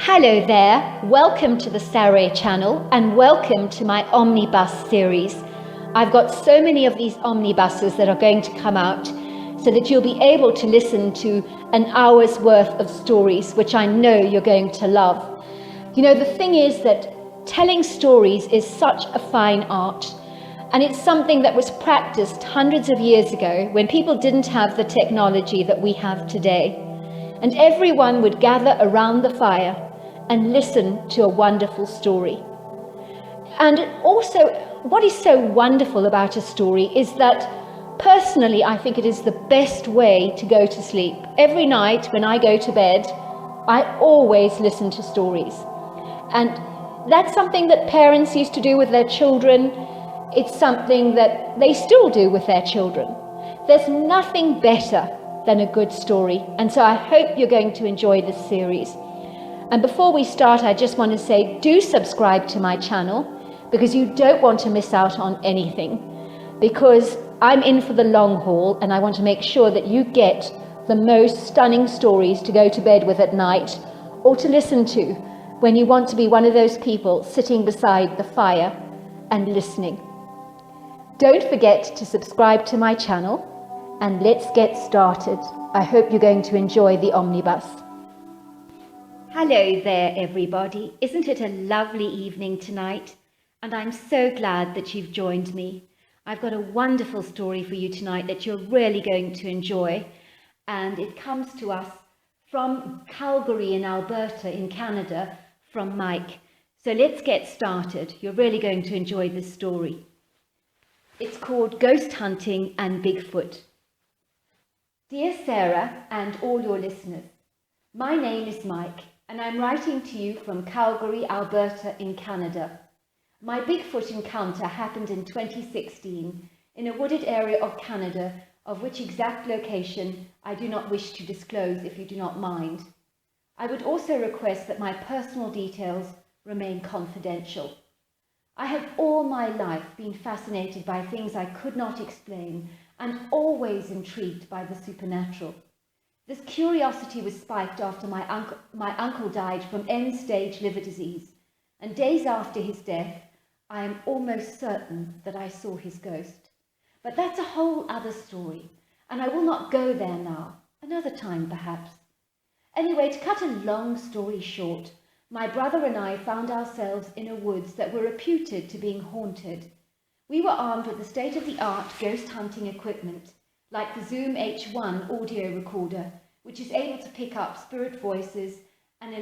Hello there, welcome to the Saroy channel and welcome to my Omnibus series. I've got so many of these omnibuses that are going to come out so that you'll be able to listen to an hour's worth of stories, which I know you're going to love. You know, the thing is that telling stories is such a fine art, and it's something that was practiced hundreds of years ago when people didn't have the technology that we have today. And everyone would gather around the fire and listen to a wonderful story. And also, what is so wonderful about a story is that personally, I think it is the best way to go to sleep. Every night when I go to bed, I always listen to stories. And that's something that parents used to do with their children. It's something that they still do with their children. There's nothing better than a good story. And so I hope you're going to enjoy this series. And before we start, I just want to say, do subscribe to my channel because you don't want to miss out on anything. Because I'm in for the long haul and I want to make sure that you get the most stunning stories to go to bed with at night or to listen to when you want to be one of those people sitting beside the fire and listening. Don't forget to subscribe to my channel and let's get started. I hope you're going to enjoy the omnibus. Hello there, everybody. Isn't it a lovely evening tonight? And I'm so glad that you've joined me. I've got a wonderful story for you tonight that you're really going to enjoy. And it comes to us from Calgary in Alberta in Canada from Mike. So let's get started. You're really going to enjoy this story. It's called Ghost Hunting and Bigfoot. Dear Sarah and all your listeners, my name is Mike. And I'm writing to you from Calgary, Alberta in Canada. My Bigfoot encounter happened in 2016 in a wooded area of Canada, of which exact location I do not wish to disclose if you do not mind. I would also request that my personal details remain confidential. I have all my life been fascinated by things I could not explain and always intrigued by the supernatural. This curiosity was spiked after my uncle died from end-stage liver disease, and days after his death, I am almost certain that I saw his ghost. But that's a whole other story, and I will not go there now, another time perhaps. Anyway, to cut a long story short, my brother and I found ourselves in a woods that were reputed to being haunted. We were armed with the state-of-the-art ghost hunting equipment, like the Zoom H1 audio recorder, which is able to pick up spirit voices and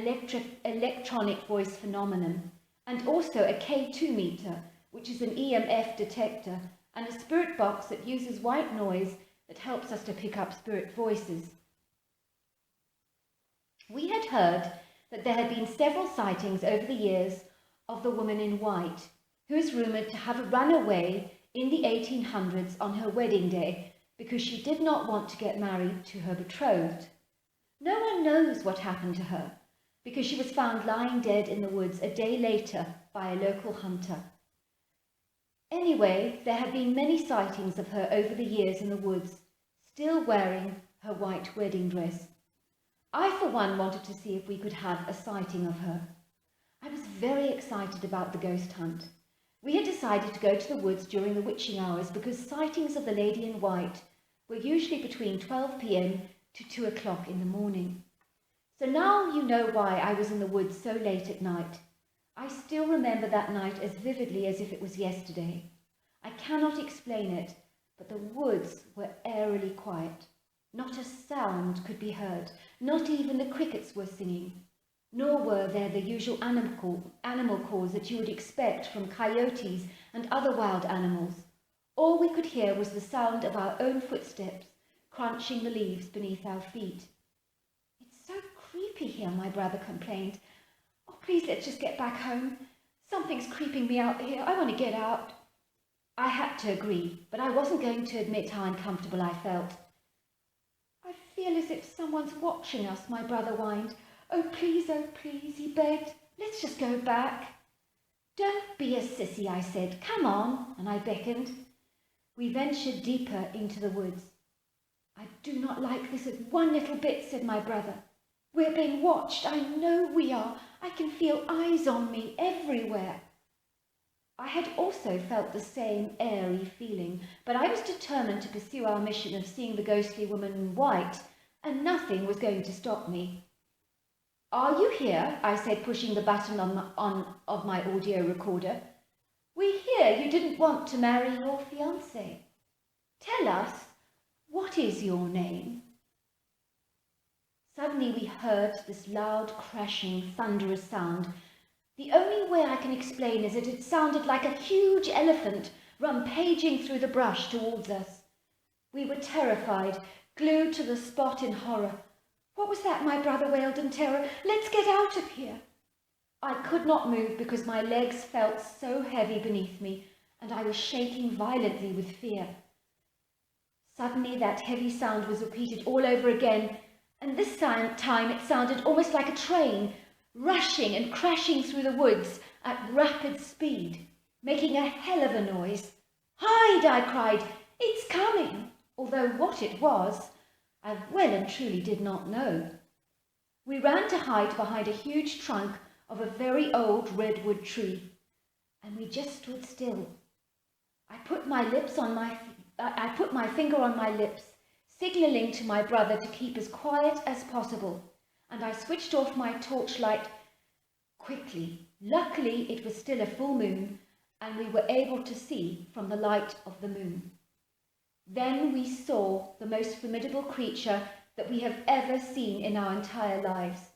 electronic voice phenomenon, and also a K2 meter, which is an EMF detector, and a spirit box that uses white noise that helps us to pick up spirit voices. We had heard that there had been several sightings over the years of the woman in white, who is rumoured to have run away in the 1800s on her wedding day because she did not want to get married to her betrothed. No one knows what happened to her because she was found lying dead in the woods a day later by a local hunter. Anyway, there have been many sightings of her over the years in the woods, still wearing her white wedding dress. I, for one, wanted to see if we could have a sighting of her. I was very excited about the ghost hunt. We had decided to go to the woods during the witching hours because sightings of the lady in white were usually between 12 p.m. to 2 o'clock in the morning. So now you know why I was in the woods so late at night. I still remember that night as vividly as if it was yesterday. I cannot explain it, but the woods were eerily quiet. Not a sound could be heard, not even the crickets were singing. Nor were there the usual animal calls that you would expect from coyotes and other wild animals. All we could hear was the sound of our own footsteps crunching the leaves beneath our feet. It's so creepy here, my brother complained. Oh, please, let's just get back home. Something's creeping me out here. I want to get out. I had to agree, but I wasn't going to admit how uncomfortable I felt. I feel as if someone's watching us, my brother whined. Oh, please, he begged. Let's just go back. Don't be a sissy, I said. Come on, and I beckoned. We ventured deeper into the woods. I do not like this one little bit, said my brother. We're being watched. I know we are. I can feel eyes on me everywhere." I had also felt the same airy feeling, but I was determined to pursue our mission of seeing the ghostly woman in white, and nothing was going to stop me. "Are you here?" I said, pushing the button of my audio recorder. "We hear you didn't want to marry your fiancé. Tell us, what is your name?" Suddenly we heard this loud, crashing, thunderous sound. The only way I can explain is that it sounded like a huge elephant rampaging through the brush towards us. We were terrified, glued to the spot in horror. "What was that?" my brother wailed in terror. "Let's get out of here." I could not move because my legs felt so heavy beneath me, and I was shaking violently with fear. Suddenly that heavy sound was repeated all over again, and this time it sounded almost like a train, rushing and crashing through the woods at rapid speed, making a hell of a noise. "Hide!" I cried. "It's coming!" Although what it was, I well and truly did not know. We ran to hide behind a huge trunk of a very old redwood tree, and we just stood still. I put my finger on my lips, signalling to my brother to keep as quiet as possible, and I switched off my torchlight quickly. Luckily, it was still a full moon, and we were able to see from the light of the moon. Then we saw the most formidable creature that we have ever seen in our entire lives.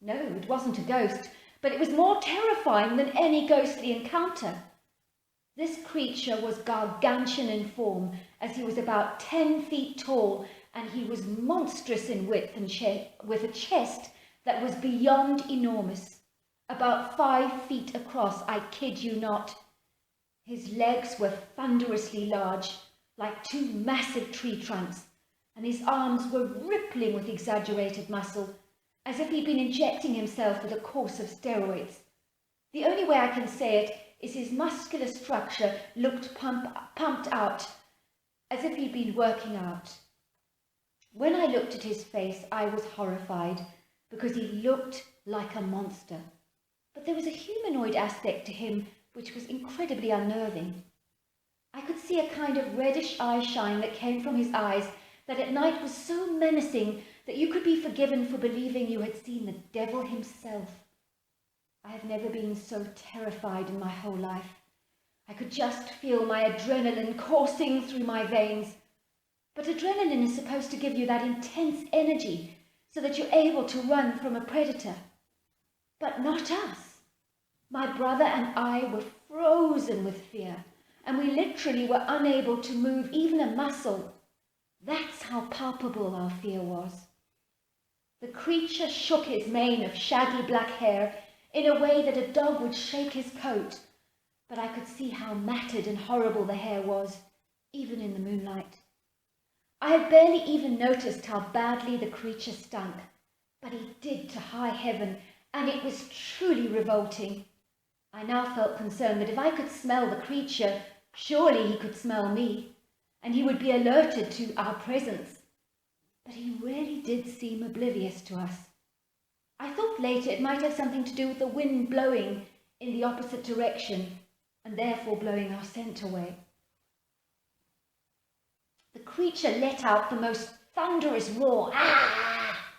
No, it wasn't a ghost, but it was more terrifying than any ghostly encounter. This creature was gargantuan in form, as he was about 10 feet tall, and he was monstrous in width and shape, with a chest that was beyond enormous, about 5 feet across, I kid you not. His legs were thunderously large, like 2 massive tree trunks, and his arms were rippling with exaggerated muscle, as if he'd been injecting himself with a course of steroids. The only way I can say it is his muscular structure looked pumped out, as if he'd been working out. When I looked at his face, I was horrified, because he looked like a monster. But there was a humanoid aspect to him which was incredibly unnerving. I could see a kind of reddish eye shine that came from his eyes that at night was so menacing that you could be forgiven for believing you had seen the devil himself. I have never been so terrified in my whole life. I could just feel my adrenaline coursing through my veins. But adrenaline is supposed to give you that intense energy so that you're able to run from a predator. But not us. My brother and I were frozen with fear, and we literally were unable to move even a muscle. That's how palpable our fear was. The creature shook his mane of shaggy black hair in a way that a dog would shake his coat, but I could see how matted and horrible the hair was, even in the moonlight. I had barely even noticed how badly the creature stunk, but he did to high heaven, and it was truly revolting. I now felt concerned that if I could smell the creature, surely he could smell me, and he would be alerted to our presence. But he really did seem oblivious to us. I thought later it might have something to do with the wind blowing in the opposite direction, and therefore blowing our scent away. The creature let out the most thunderous roar, "Ah!"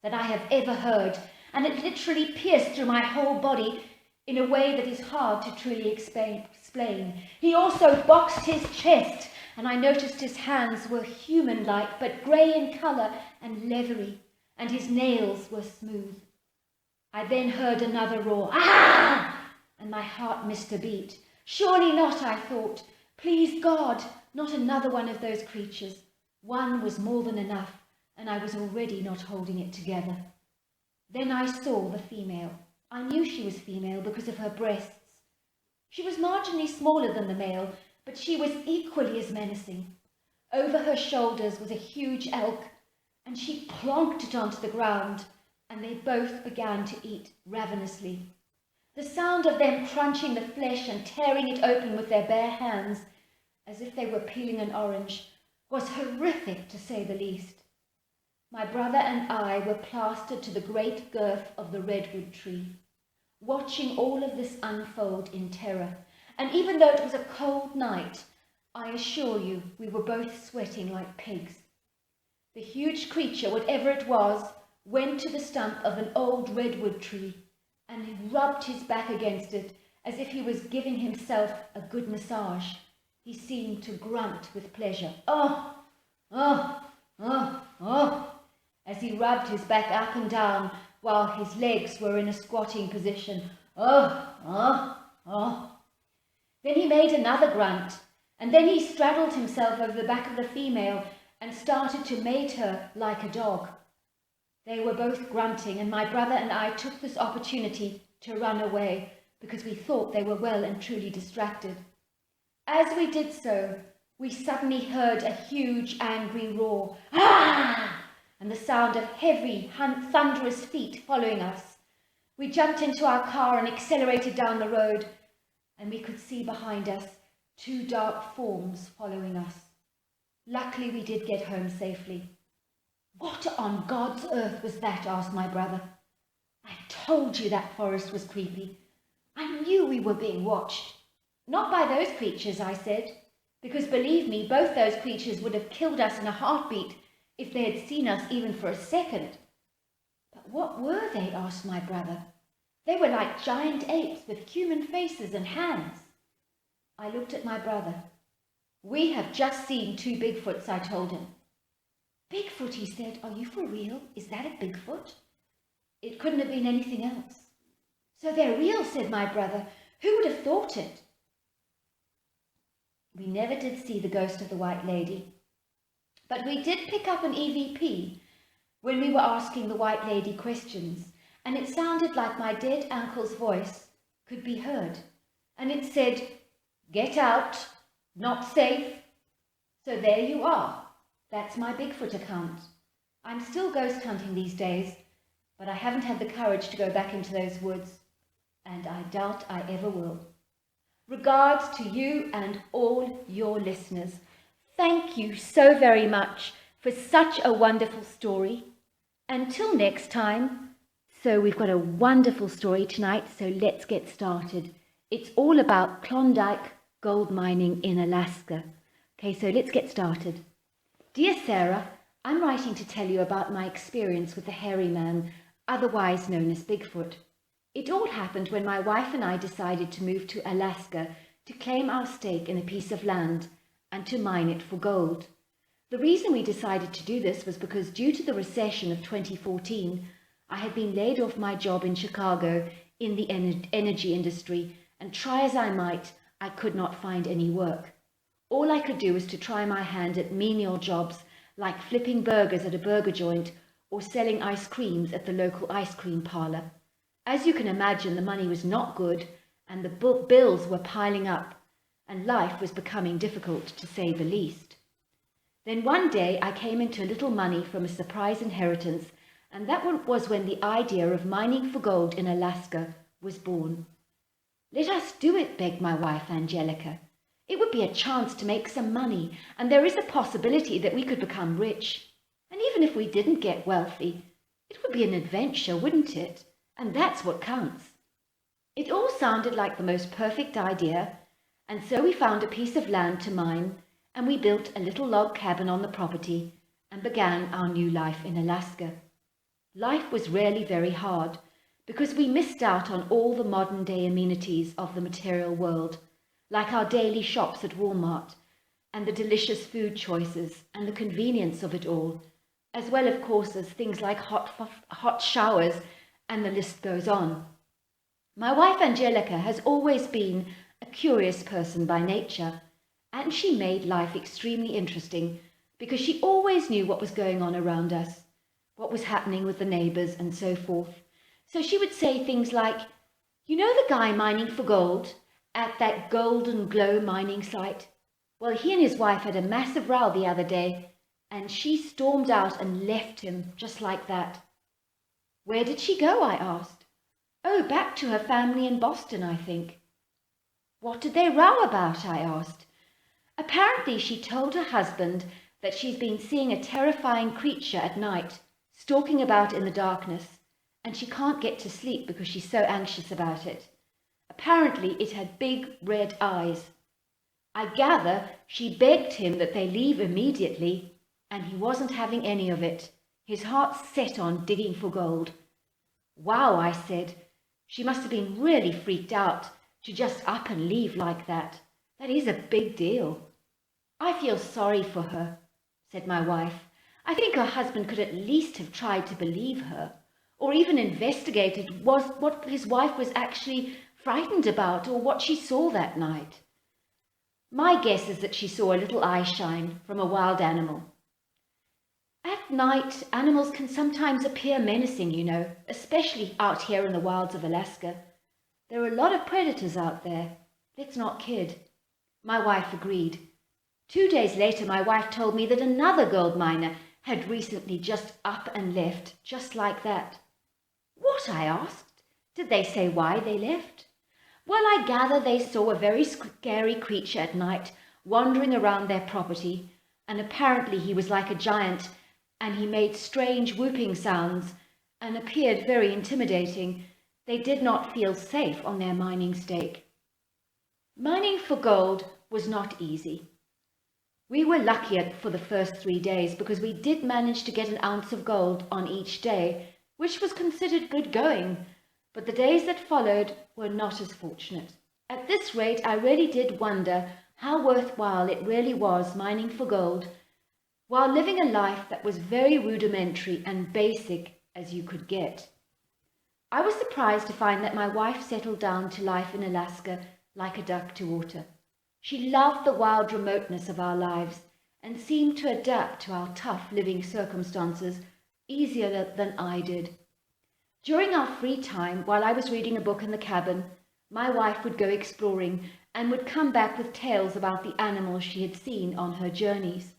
that I have ever heard, and it literally pierced through my whole body in a way that is hard to truly explain. He also boxed his chest, and I noticed his hands were human-like, but grey in colour and leathery, and his nails were smooth. I then heard another roar, "Ah!" and my heart missed a beat. Surely not, I thought. Please God, not another one of those creatures. One was more than enough, and I was already not holding it together. Then I saw the female. I knew she was female because of her breasts. She was marginally smaller than the male, but she was equally as menacing. Over her shoulders was a huge elk, and she plonked it onto the ground, and they both began to eat ravenously. The sound of them crunching the flesh and tearing it open with their bare hands, as if they were peeling an orange, was horrific to say the least. My brother and I were plastered to the great girth of the redwood tree. watching all of this unfold in terror. And even though it was a cold night, I assure you, we were both sweating like pigs. The huge creature, whatever it was, went to the stump of an old redwood tree and he rubbed his back against it as if he was giving himself a good massage. He seemed to grunt with pleasure. Oh, oh, oh, oh, as he rubbed his back up and down while his legs were in a squatting position. Oh, oh, oh. Then he made another grunt, and then he straddled himself over the back of the female and started to mate her like a dog. They were both grunting, and my brother and I took this opportunity to run away because we thought they were well and truly distracted. As we did so, we suddenly heard a huge angry roar, ah! And the sound of heavy, thunderous feet following us. We jumped into our car and accelerated down the road, and we could see behind us 2 dark forms following us. Luckily, we did get home safely. What on God's earth was that? Asked my brother. I told you that forest was creepy. I knew we were being watched. Not by those creatures, I said, because believe me, both those creatures would have killed us in a heartbeat if they had seen us even for a second. But what were they? Asked my brother. They were like giant apes with human faces and hands. I looked at my brother. We have just seen 2 Bigfoots, I told him. Bigfoot, he said. Are you for real? Is that a Bigfoot? It couldn't have been anything else. So they're real, said my brother. Who would have thought it? We never did see the ghost of the White Lady, but we did pick up an EVP when we were asking the White Lady questions, and it sounded like my dead uncle's voice could be heard. And it said, "Get out, not safe." So there you are. That's my Bigfoot account. I'm still ghost hunting these days, but I haven't had the courage to go back into those woods, and I doubt I ever will. Regards to you and all your listeners. Thank you so very much for such a wonderful story. Until next time. So we've got a wonderful story tonight, so let's get started. It's all about Klondike gold mining in Alaska. Okay, so let's get started. Dear Sarah, I'm writing to tell you about my experience with the hairy man, otherwise known as Bigfoot. It all happened when my wife and I decided to move to Alaska to claim our stake in a piece of land and to mine it for gold. The reason we decided to do this was because due to the recession of 2014, I had been laid off my job in Chicago in the energy industry, and try as I might, I could not find any work. All I could do was to try my hand at menial jobs like flipping burgers at a burger joint or selling ice creams at the local ice cream parlor. As you can imagine, the money was not good and the bills were piling up and life was becoming difficult, to say the least. Then one day I came into a little money from a surprise inheritance, and that was when the idea of mining for gold in Alaska was born. Let us do it, begged my wife, Angelica. It would be a chance to make some money, and there is a possibility that we could become rich. And even if we didn't get wealthy, it would be an adventure, wouldn't it? And that's what counts. It all sounded like the most perfect idea, and so we found a piece of land to mine, and we built a little log cabin on the property and began our new life in Alaska. Life was really very hard because we missed out on all the modern-day amenities of the material world, like our daily shops at Walmart and the delicious food choices and the convenience of it all, as well, of course, as things like hot showers, and the list goes on. My wife Angelica has always been a curious person by nature, and she made life extremely interesting because she always knew what was going on around us, what was happening with the neighbours and so forth. So she would say things like, "You know the guy mining for gold at that Golden Glow mining site? Well, he and his wife had a massive row the other day, and she stormed out and left him just like that." "Where did she go?" I asked. "Oh, back to her family in Boston, I think." "What did they row about?" I asked. "Apparently she told her husband that she's been seeing a terrifying creature at night, stalking about in the darkness, and she can't get to sleep because she's so anxious about it. Apparently it had big red eyes. I gather she begged him that they leave immediately, and he wasn't having any of it. His heart set on digging for gold. Wow, I said. She must have been really freaked out to just up and leave like that. That is a big deal. I feel sorry for her, said my wife. I think her husband could at least have tried to believe her, or even investigated what his wife was actually frightened about or what she saw that night. My guess is that she saw a little eye shine from a wild animal. At night, animals can sometimes appear menacing, you know, especially out here in the wilds of Alaska. There are a lot of predators out there. Let's not kid. My wife agreed. 2 days later, my wife told me that another gold miner had recently just up and left, just like that. What? I asked. Did they say why they left? Well, I gather they saw a very scary creature at night wandering around their property, and apparently he was like a giant, and he made strange whooping sounds and appeared very intimidating. They did not feel safe on their mining stake. Mining for gold was not easy. We were lucky for the first 3 days because we did manage to get an ounce of gold on each day, which was considered good going, but the days that followed were not as fortunate. At this rate, I really did wonder how worthwhile it really was mining for gold while living a life that was very rudimentary and basic as you could get. I was surprised to find that my wife settled down to life in Alaska like a duck to water. She loved the wild remoteness of our lives and seemed to adapt to our tough living circumstances easier than I did. During our free time, while I was reading a book in the cabin, my wife would go exploring and would come back with tales about the animals she had seen on her journeys.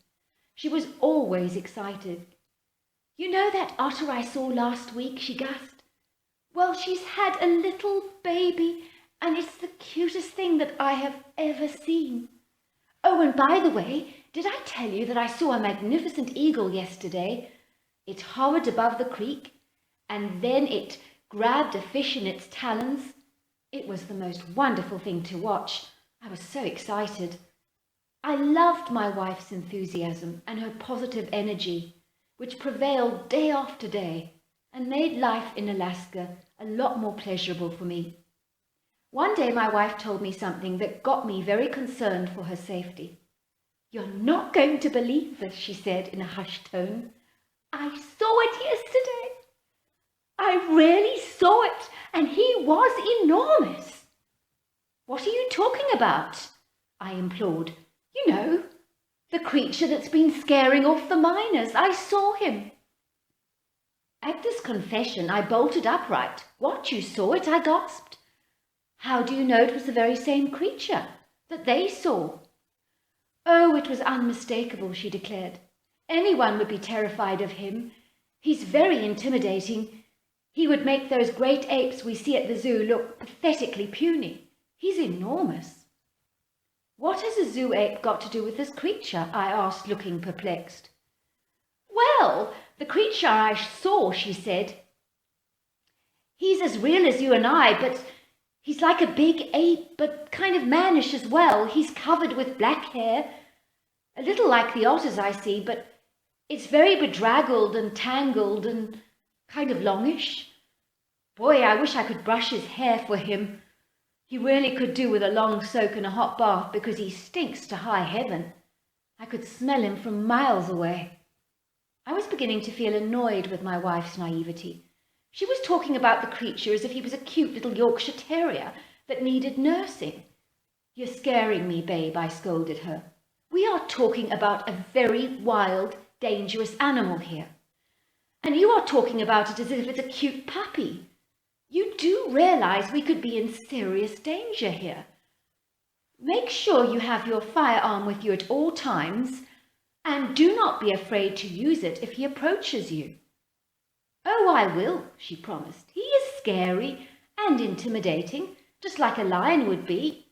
She was always excited. You know that otter I saw last week, she gasped. Well, she's had a little baby, and it's the cutest thing that I have ever seen. Oh, and by the way, did I tell you that I saw a magnificent eagle yesterday? It hovered above the creek, and then it grabbed a fish in its talons. It was the most wonderful thing to watch. I was so excited. I loved my wife's enthusiasm and her positive energy, which prevailed day after day and made life in Alaska a lot more pleasurable for me. One day my wife told me something that got me very concerned for her safety. You're not going to believe this, she said in a hushed tone. I saw it yesterday. I really saw it, and he was enormous. What are you talking about? I implored. You know, the creature that's been scaring off the miners. I saw him. At this confession, I bolted upright. What, you saw it? I gasped. How do you know it was the very same creature that they saw? Oh, it was unmistakable, she declared. Anyone would be terrified of him. He's very intimidating. He would make those great apes we see at the zoo look pathetically puny. He's enormous. What has a zoo ape got to do with this creature? I asked, looking perplexed. Well, the creature I saw, she said. He's as real as you and I, but he's like a big ape, but kind of mannish as well. He's covered with black hair, a little like the otters I see, but it's very bedraggled and tangled and kind of longish. Boy, I wish I could brush his hair for him. He really could do with a long soak in a hot bath because he stinks to high heaven. I could smell him from miles away. I was beginning to feel annoyed with my wife's naivety. She was talking about the creature as if he was a cute little Yorkshire terrier that needed nursing. You're scaring me, babe, I scolded her. We are talking about a very wild, dangerous animal here. And you are talking about it as if it's a cute puppy. You do realize we could be in serious danger here. Make sure you have your firearm with you at all times, and do not be afraid to use it if he approaches you. Oh, I will, she promised. He is scary and intimidating, just like a lion would be.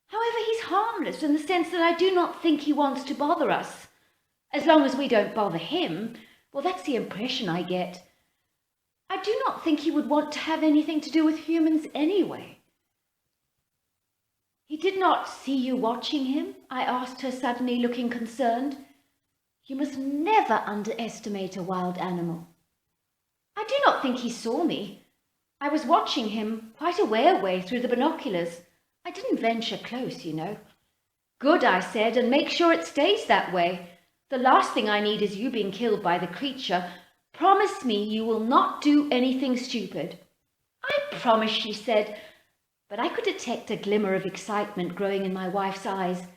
However, he's harmless in the sense that I do not think he wants to bother us. As long as we don't bother him, well, that's the impression I get. I do not think he would want to have anything to do with humans anyway." "He did not see you watching him?" I asked her suddenly, looking concerned. "You must never underestimate a wild animal." "I do not think he saw me. I was watching him quite a way away through the binoculars. I didn't venture close, you know." "Good," I said, "and make sure it stays that way. The last thing I need is you being killed by the creature. Promise me you will not do anything stupid." "I promise," she said, but I could detect a glimmer of excitement growing in my wife's eyes,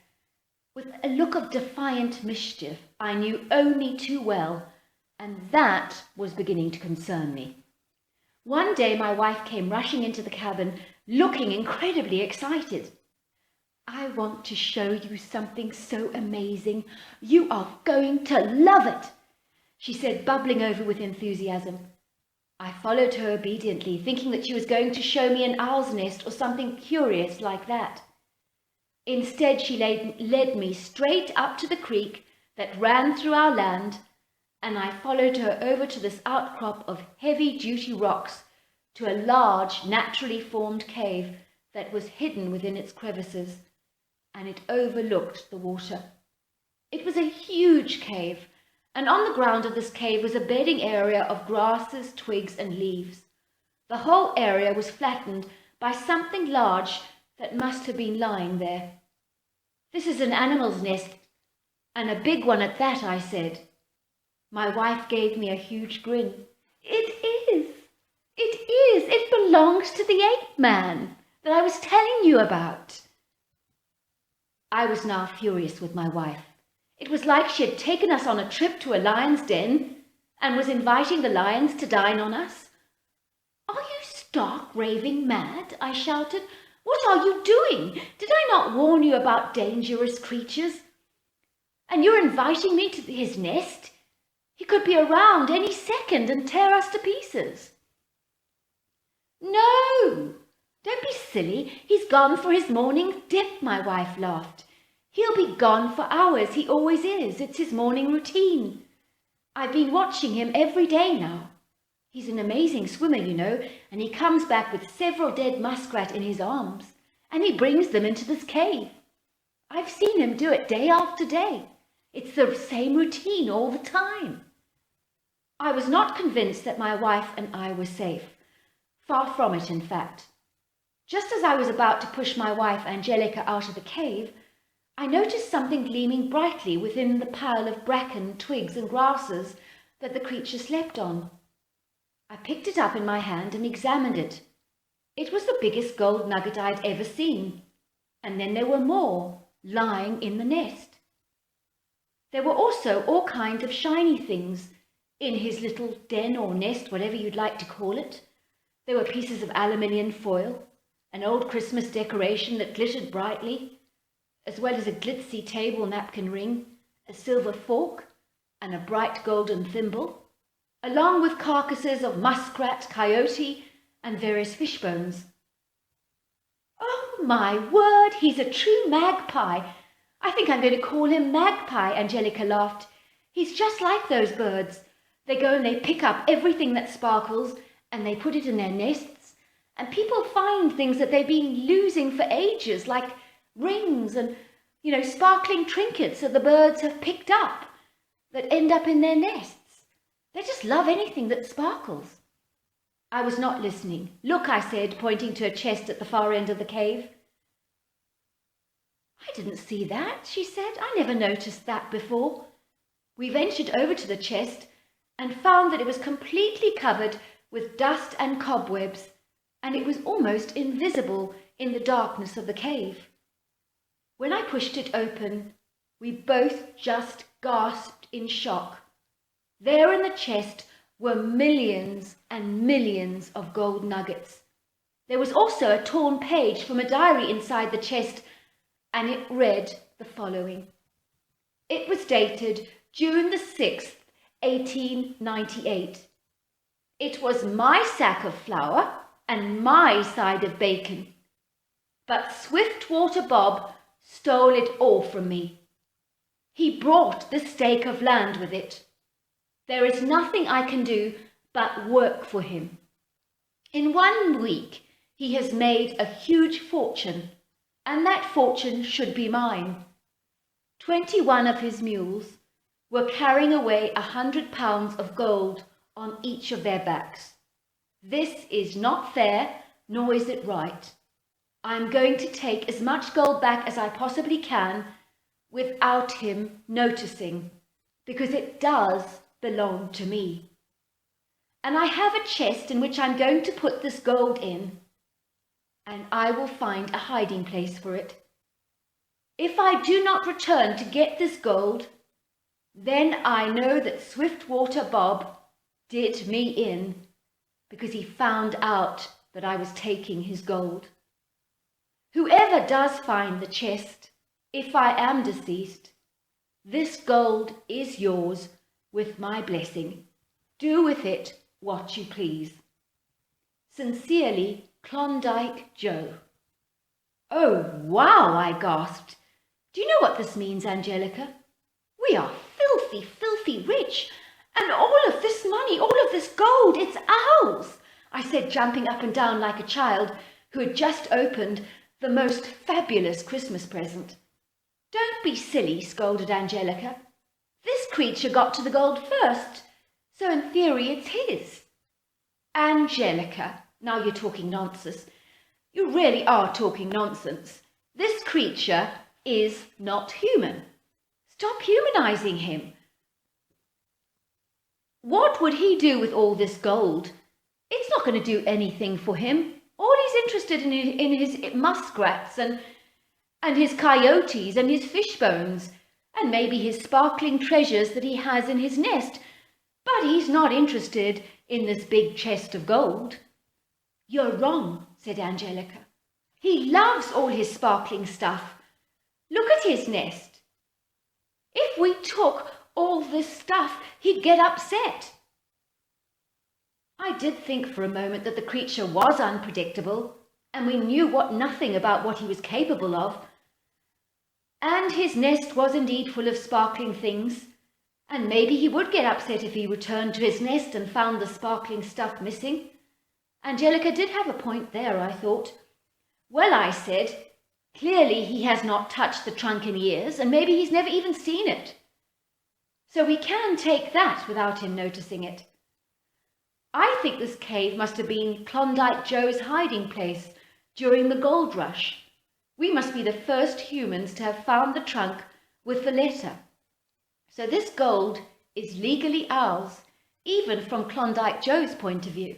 with a look of defiant mischief I knew only too well, and that was beginning to concern me. One day my wife came rushing into the cabin, looking incredibly excited. "I want to show you something so amazing. You are going to love it," she said, bubbling over with enthusiasm. I followed her obediently, thinking that she was going to show me an owl's nest or something curious like that. Instead, she led me straight up to the creek that ran through our land, and I followed her over to this outcrop of heavy-duty rocks to a large, naturally formed cave that was hidden within its crevices, and it overlooked the water. It was a huge cave, and on the ground of this cave was a bedding area of grasses, twigs, and leaves. The whole area was flattened by something large that must have been lying there. "This is an animal's nest, and a big one at that," I said. My wife gave me a huge grin. It belongs to the ape man that I was telling you about." I was now furious with my wife. It was like she had taken us on a trip to a lion's den and was inviting the lions to dine on us. "Are you stark raving mad?" I shouted. "What are you doing? Did I not warn you about dangerous creatures? And you're inviting me to his nest? He could be around any second and tear us to pieces." "No, don't be silly. He's gone for his morning dip," my wife laughed. "He'll be gone for hours. He always is. It's his morning routine. I've been watching him every day now. He's an amazing swimmer, you know, and he comes back with several dead muskrat in his arms, and he brings them into this cave. I've seen him do it day after day. It's the same routine all the time." I was not convinced that my wife and I were safe. Far from it, in fact. Just as I was about to push my wife Angelica out of the cave, I noticed something gleaming brightly within the pile of bracken, twigs, and grasses that the creature slept on. I picked it up in my hand and examined it. It was the biggest gold nugget I'd ever seen, and then there were more lying in the nest. There were also all kinds of shiny things in his little den or nest, whatever you'd like to call it. There were pieces of aluminium foil, an old Christmas decoration that glittered brightly, as well as a glitzy table napkin ring, a silver fork, and a bright golden thimble, along with carcasses of muskrat, coyote, and various fish bones. "Oh, my word, he's a true magpie. I think I'm going to call him Magpie," Angelica laughed. "He's just like those birds. They go and they pick up everything that sparkles, and they put it in their nests, and people find things that they've been losing for ages, like rings and, sparkling trinkets that the birds have picked up that end up in their nests. They just love anything that sparkles." I was not listening. "Look," I said, pointing to a chest at the far end of the cave. "I didn't see that," she said. "I never noticed that before." We ventured over to the chest and found that it was completely covered with dust and cobwebs, and it was almost invisible in the darkness of the cave. When I pushed it open, we both just gasped in shock. There in the chest were millions and millions of gold nuggets. There was also a torn page from a diary inside the chest, and it read the following. It was dated June the 6th, 1898. "It was my sack of flour and my side of bacon, but Swiftwater Bob stole it all from me. He brought the stake of land with it. There is nothing I can do but work for him. In 1 week, he has made a huge fortune, and that fortune should be mine. 21 of his mules were carrying away 100 pounds of gold on each of their backs. This is not fair, nor is it right. I'm going to take as much gold back as I possibly can without him noticing, because it does belong to me. And I have a chest in which I'm going to put this gold in, and I will find a hiding place for it. If I do not return to get this gold, then I know that Swiftwater Bob did me in, because he found out that I was taking his gold. Whoever does find the chest, if I am deceased, this gold is yours with my blessing. Do with it what you please. Sincerely, Klondike Joe. Oh, wow, I gasped. Do you know what this means, Angelica? We are filthy, filthy rich, and all of this money, all of this gold, it's ours, I said, jumping up and down like a child who had just opened the most fabulous Christmas present. Don't be silly, scolded Angelica. This creature got to the gold first, so in theory it's his. Angelica, now you're talking nonsense. You really are talking nonsense. This creature is not human. Stop humanizing him. What would he do with all this gold? It's not going to do anything for him. All he's interested in his muskrats and his coyotes and his fish bones and maybe his sparkling treasures that he has in his nest. But he's not interested in this big chest of gold. You're wrong, said Angelica. He loves all his sparkling stuff. Look at his nest. If we took all this stuff, he'd get upset. I did think for a moment that the creature was unpredictable, and we knew nothing about what he was capable of. And his nest was indeed full of sparkling things, and maybe he would get upset if he returned to his nest and found the sparkling stuff missing. Angelica did have a point there, I thought. Well, I said, clearly he has not touched the trunk in years, and maybe he's never even seen it. So we can take that without him noticing it. I think this cave must have been Klondike Joe's hiding place during the gold rush. We must be the first humans to have found the trunk with the letter. So this gold is legally ours, even from Klondike Joe's point of view.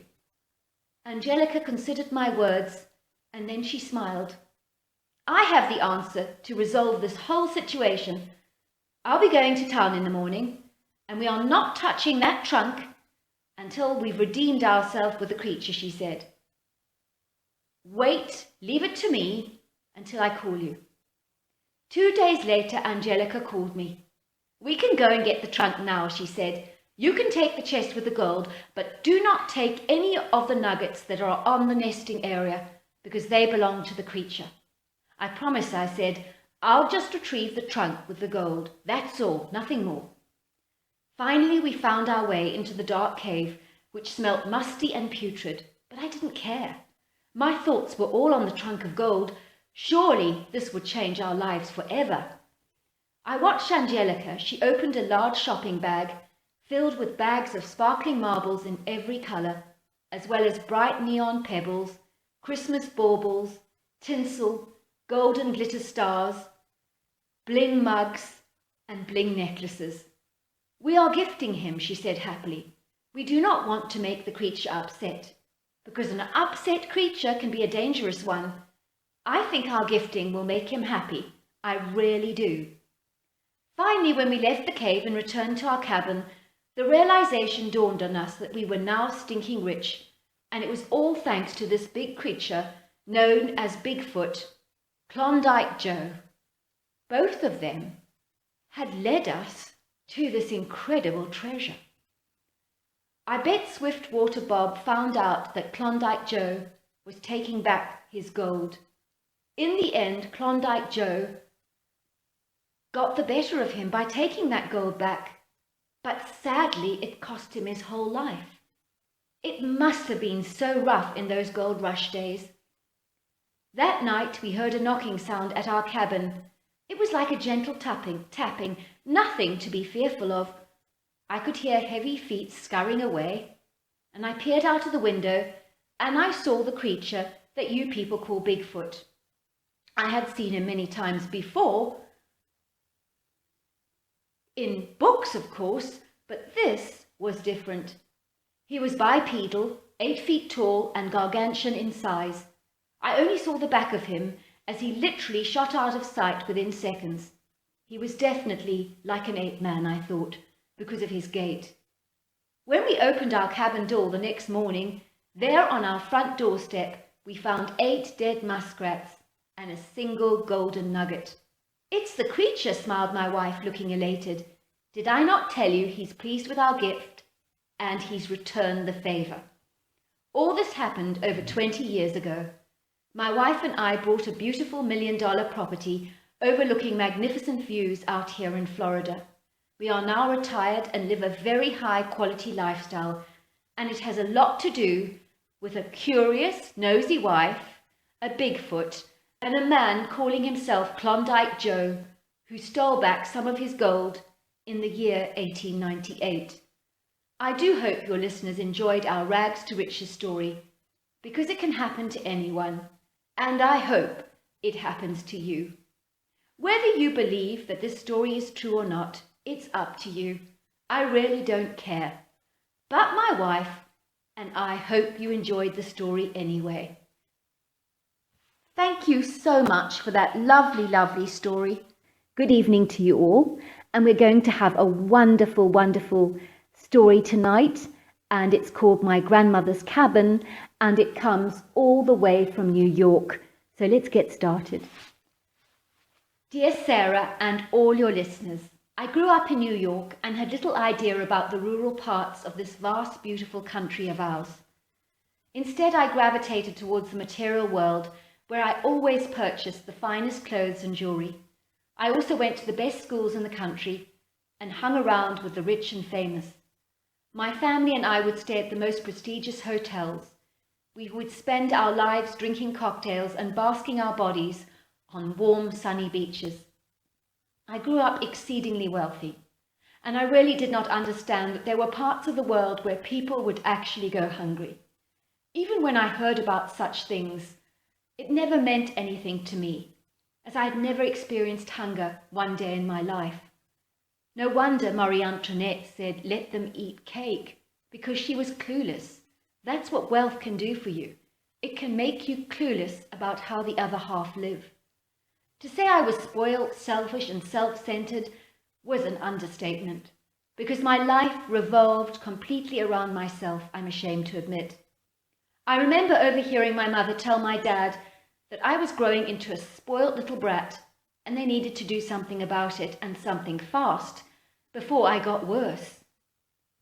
Angelica considered my words, and then she smiled. I have the answer to resolve this whole situation. I'll be going to town in the morning, and we are not touching that trunk until we've redeemed ourselves with the creature, she said. Wait, leave it to me until I call you. 2 days later, Angelica called me. We can go and get the trunk now, she said. You can take the chest with the gold, but do not take any of the nuggets that are on the nesting area, because they belong to the creature. I promise, I said, I'll just retrieve the trunk with the gold. That's all, nothing more. Finally, we found our way into the dark cave, which smelt musty and putrid, but I didn't care. My thoughts were all on the trunk of gold. Surely this would change our lives forever. I watched Angelica. She opened a large shopping bag filled with bags of sparkling marbles in every colour, as well as bright neon pebbles, Christmas baubles, tinsel, golden glitter stars, bling mugs, and bling necklaces. We are gifting him, she said happily. We do not want to make the creature upset, because an upset creature can be a dangerous one. I think our gifting will make him happy. I really do. Finally, when we left the cave and returned to our cabin, the realization dawned on us that we were now stinking rich, and it was all thanks to this big creature known as Bigfoot, Klondike Joe. Both of them had led us to this incredible treasure. I bet Swiftwater Bob found out that Klondike Joe was taking back his gold. In the end, Klondike Joe got the better of him by taking that gold back, but sadly it cost him his whole life. It must have been so rough in those gold rush days. That night we heard a knocking sound at our cabin. It was like a gentle tapping, nothing to be fearful of. I could hear heavy feet scurrying away, and I peered out of the window, and I saw the creature that you people call Bigfoot. I had seen him many times before, in books of course, but this was different. He was bipedal, 8 feet tall and gargantuan in size. I only saw the back of him as he literally shot out of sight within seconds. He was definitely like an ape man, I thought, because of his gait. When we opened our cabin door the next morning, there on our front doorstep we found 8 dead muskrats and a single golden nugget. "It's the creature," smiled my wife, looking elated. "Did I not tell you he's pleased with our gift? And he's returned the favor." All this happened over 20 years ago. My wife and I bought a beautiful $1 million property overlooking magnificent views out here in Florida. We are now retired and live a very high quality lifestyle, and it has a lot to do with a curious, nosy wife, a Bigfoot, and a man calling himself Klondike Joe, who stole back some of his gold in the year 1898. I do hope your listeners enjoyed our rags to riches story, because it can happen to anyone, and I hope it happens to you. Whether you believe that this story is true or not, it's up to you. I really don't care. But my wife and I hope you enjoyed the story anyway. Thank you so much for that lovely, lovely story. Good evening to you all, and we're going to have a wonderful, wonderful story tonight, and it's called My Grandmother's Cabin, and it comes all the way from New York. So let's get started. Dear Sarah and all your listeners, I grew up in New York and had little idea about the rural parts of this vast, beautiful country of ours. Instead, I gravitated towards the material world, where I always purchased the finest clothes and jewelry. I also went to the best schools in the country and hung around with the rich and famous. My family and I would stay at the most prestigious hotels. We would spend our lives drinking cocktails and basking our bodies on warm, sunny beaches. I grew up exceedingly wealthy, and I really did not understand that there were parts of the world where people would actually go hungry. Even when I heard about such things, it never meant anything to me, as I had never experienced hunger one day in my life. No wonder Marie Antoinette said, "Let them eat cake," because she was clueless. That's what wealth can do for you. It can make you clueless about how the other half live. To say I was spoiled, selfish, and self-centered was an understatement, because my life revolved completely around myself, I'm ashamed to admit. I remember overhearing my mother tell my dad that I was growing into a spoiled little brat, and they needed to do something about it, and something fast, before I got worse.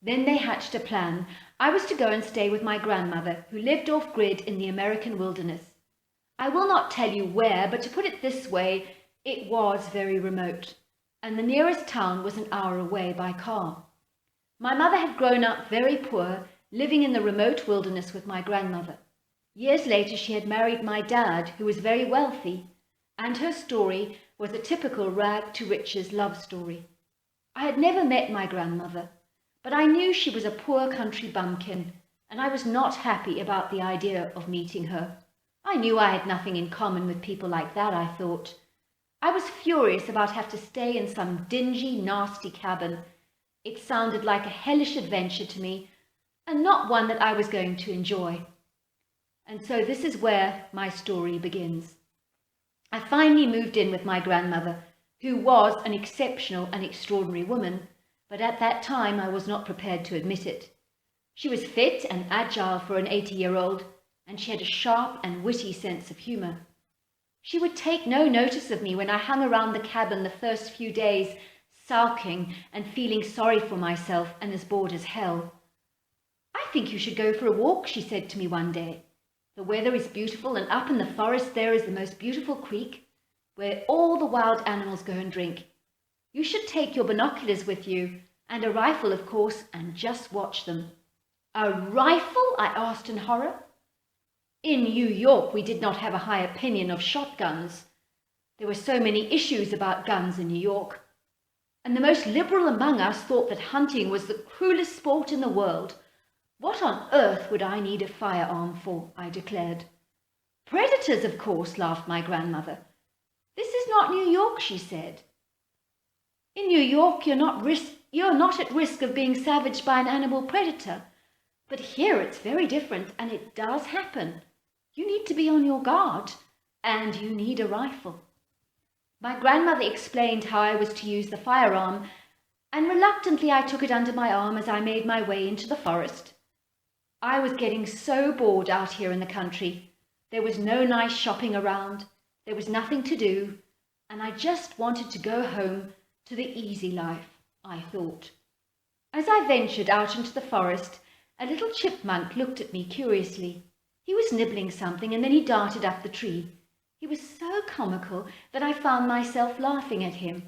Then they hatched a plan. I was to go and stay with my grandmother, who lived off-grid in the American wilderness. I will not tell you where, but to put it this way, it was very remote, and the nearest town was an hour away by car. My mother had grown up very poor, living in the remote wilderness with my grandmother. Years later, she had married my dad, who was very wealthy, and her story was a typical rag to riches love story. I had never met my grandmother, but I knew she was a poor country bumpkin, and I was not happy about the idea of meeting her. I knew I had nothing in common with people like that, I thought. I was furious about having to stay in some dingy, nasty cabin. It sounded like a hellish adventure to me, and not one that I was going to enjoy. And so this is where my story begins. I finally moved in with my grandmother, who was an exceptional and extraordinary woman, but at that time I was not prepared to admit it. She was fit and agile for an 80-year-old, and she had a sharp and witty sense of humour. She would take no notice of me when I hung around the cabin the first few days, sulking and feeling sorry for myself and as bored as hell. "I think you should go for a walk," she said to me one day. "The weather is beautiful, and up in the forest there is the most beautiful creek, where all the wild animals go and drink. You should take your binoculars with you, and a rifle, of course, and just watch them." A rifle? I asked in horror. In New York, we did not have a high opinion of shotguns. There were so many issues about guns in New York, and the most liberal among us thought that hunting was the cruelest sport in the world. What on earth would I need a firearm for? I declared. Predators, of course, laughed my grandmother. This is not New York, she said. In New York, you're not at risk of being savaged by an animal predator. But here it's very different, and it does happen. You need to be on your guard, and you need a rifle. My grandmother explained how I was to use the firearm, and reluctantly I took it under my arm as I made my way into the forest. I was getting so bored out here in the country. There was no nice shopping around, there was nothing to do, and I just wanted to go home to the easy life, I thought. As I ventured out into the forest, a little chipmunk looked at me curiously. He was nibbling something, and then he darted up the tree. He was so comical that I found myself laughing at him.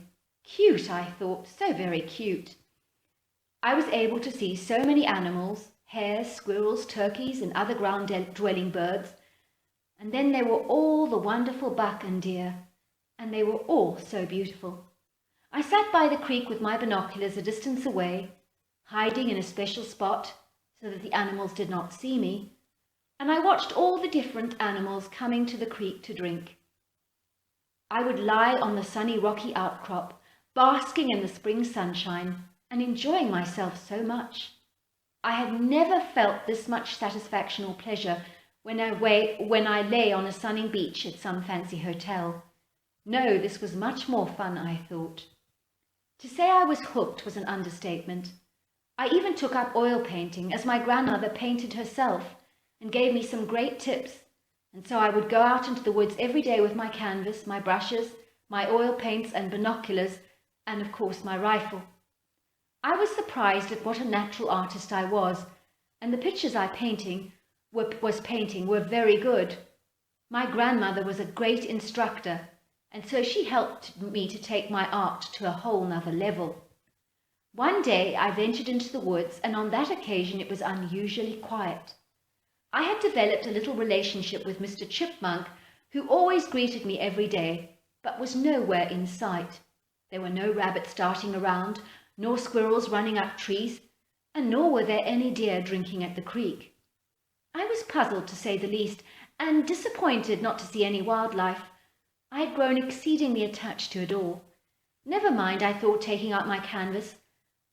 Cute, I thought, so very cute. I was able to see so many animals, hares, squirrels, turkeys, and other ground-dwelling birds, and then there were all the wonderful buck and deer, and they were all so beautiful. I sat by the creek with my binoculars a distance away, hiding in a special spot so that the animals did not see me, and I watched all the different animals coming to the creek to drink. I would lie on the sunny rocky outcrop, basking in the spring sunshine and enjoying myself so much. I had never felt this much satisfaction or pleasure when I lay on a sunny beach at some fancy hotel. No, this was much more fun, I thought. To say I was hooked was an understatement. I even took up oil painting, as my grandmother painted herself, and gave me some great tips, and so I would go out into the woods every day with my canvas, my brushes, my oil paints and binoculars, and of course my rifle. I was surprised at what a natural artist I was, and the pictures I was painting were very good. My grandmother was a great instructor, and so she helped me to take my art to a whole nother level. One day I ventured into the woods, and on that occasion it was unusually quiet. I had developed a little relationship with Mr. Chipmunk, who always greeted me every day, but was nowhere in sight. There were no rabbits darting around, nor squirrels running up trees, and nor were there any deer drinking at the creek. I was puzzled, to say the least, and disappointed not to see any wildlife. I had grown exceedingly attached to it all. Never mind, I thought, taking out my canvas.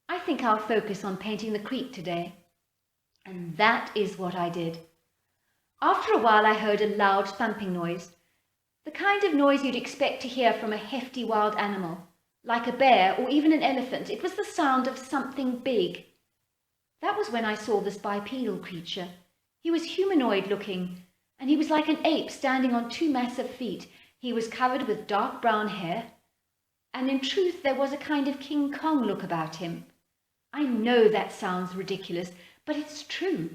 I think I'll focus on painting the creek today. And that is what I did. After a while I heard a loud thumping noise, the kind of noise you'd expect to hear from a hefty wild animal, like a bear or even an elephant. It was the sound of something big. That was when I saw this bipedal creature. He was humanoid looking, and he was like an ape standing on two massive feet. He was covered with dark brown hair, and in truth there was a kind of King Kong look about him. I know that sounds ridiculous, but it's true.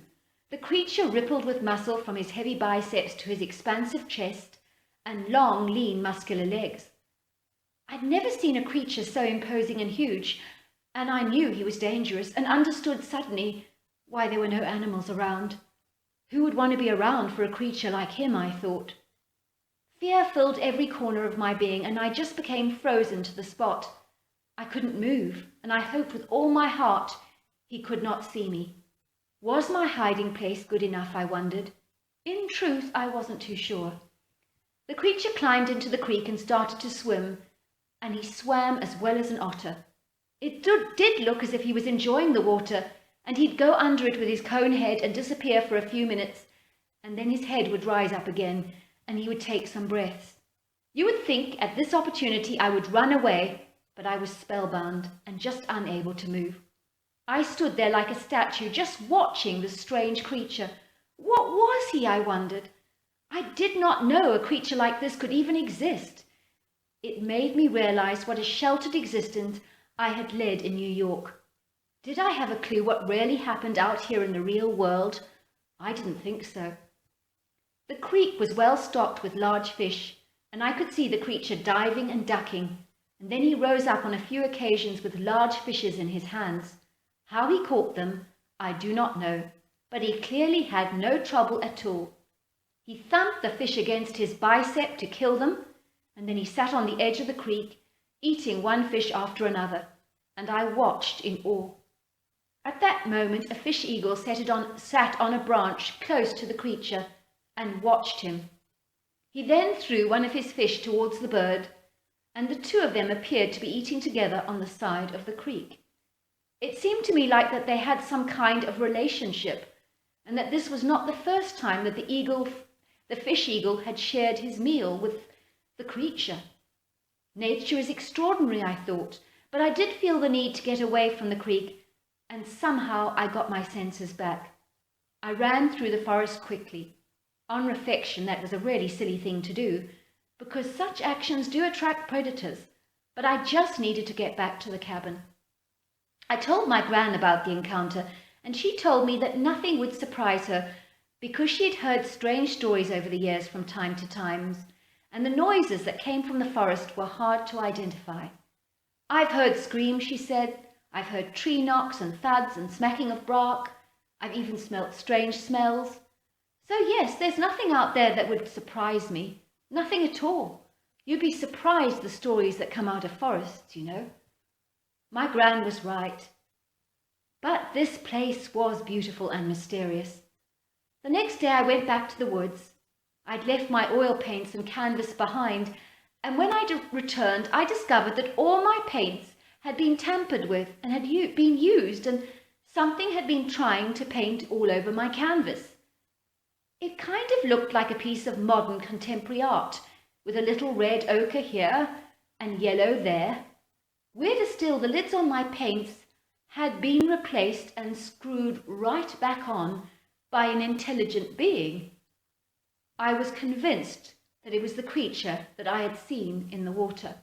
The creature rippled with muscle from his heavy biceps to his expansive chest and long, lean, muscular legs. I'd never seen a creature so imposing and huge, and I knew he was dangerous and understood suddenly why there were no animals around. Who would want to be around for a creature like him, I thought. Fear filled every corner of my being, and I just became frozen to the spot. I couldn't move, and I hoped with all my heart he could not see me. Was my hiding place good enough, I wondered. In truth, I wasn't too sure. The creature climbed into the creek and started to swim, and he swam as well as an otter. It did look as if he was enjoying the water, and he'd go under it with his cone head and disappear for a few minutes, and then his head would rise up again, and he would take some breaths. You would think at this opportunity I would run away, but I was spellbound and just unable to move. I stood there like a statue, just watching the strange creature. What was he, I wondered? I did not know a creature like this could even exist. It made me realize what a sheltered existence I had led in New York. Did I have a clue what really happened out here in the real world? I didn't think so. The creek was well stocked with large fish, and I could see the creature diving and ducking, and then he rose up on a few occasions with large fishes in his hands. How he caught them, I do not know, but he clearly had no trouble at all. He thumped the fish against his bicep to kill them, and then he sat on the edge of the creek, eating one fish after another, and I watched in awe. At that moment, a fish eagle sat on a branch close to the creature and watched him. He then threw one of his fish towards the bird, and the two of them appeared to be eating together on the side of the creek. It seemed to me like that they had some kind of relationship, and that this was not the first time that the fish eagle had shared his meal with the creature. Nature is extraordinary, I thought, but I did feel the need to get away from the creek, and somehow I got my senses back. I ran through the forest quickly. On reflection, that was a really silly thing to do, because such actions do attract predators, but I just needed to get back to the cabin. I told my gran about the encounter, and she told me that nothing would surprise her because she had heard strange stories over the years from time to time, and the noises that came from the forest were hard to identify. I've heard screams, she said. I've heard tree knocks and thuds and smacking of bark. I've even smelt strange smells. So yes, there's nothing out there that would surprise me. Nothing at all. You'd be surprised the stories that come out of forests, you know. My gran was right. But this place was beautiful and mysterious. The next day I went back to the woods. I'd left my oil paints and canvas behind, and when I returned, I discovered that all my paints had been tampered with and had been used, and something had been trying to paint all over my canvas. It kind of looked like a piece of modern contemporary art, with a little red ochre here and yellow there. Weirder still, the lids on my paints had been replaced and screwed right back on by an intelligent being. I was convinced that it was the creature that I had seen in the water.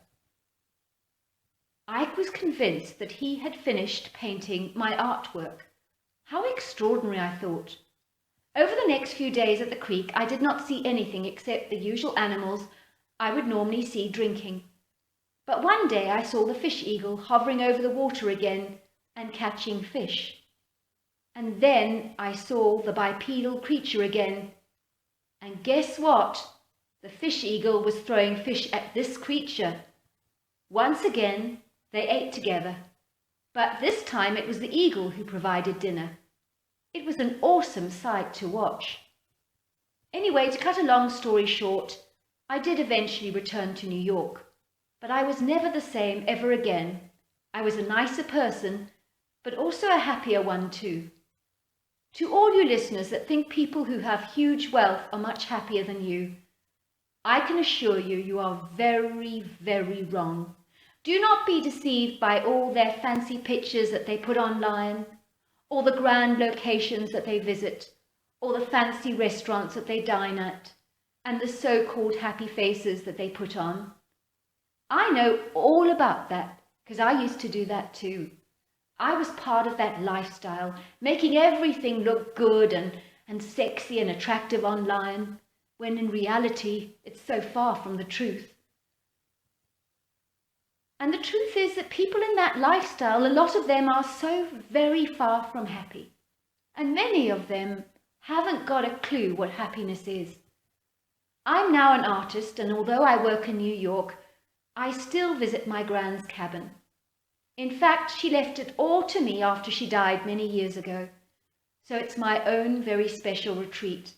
I was convinced that he had finished painting my artwork. How extraordinary, I thought. Over the next few days at the creek, I did not see anything except the usual animals I would normally see drinking. But one day I saw the fish eagle hovering over the water again and catching fish. And then I saw the bipedal creature again. And guess what? The fish eagle was throwing fish at this creature. Once again, they ate together. But this time it was the eagle who provided dinner. It was an awesome sight to watch. Anyway, to cut a long story short, I did eventually return to New York, but I was never the same ever again. I was a nicer person, but also a happier one too. To all you listeners that think people who have huge wealth are much happier than you, I can assure you, you are very, very wrong. Do not be deceived by all their fancy pictures that they put online, or the grand locations that they visit, or the fancy restaurants that they dine at, and the so-called happy faces that they put on. I know all about that, because I used to do that too. I was part of that lifestyle, making everything look good and sexy and attractive online, when in reality it's so far from the truth. And the truth is that people in that lifestyle, a lot of them are so very far from happy. And many of them haven't got a clue what happiness is. I'm now an artist, and although I work in New York, I still visit my gran's cabin. In fact, she left it all to me after she died many years ago. So it's my own very special retreat.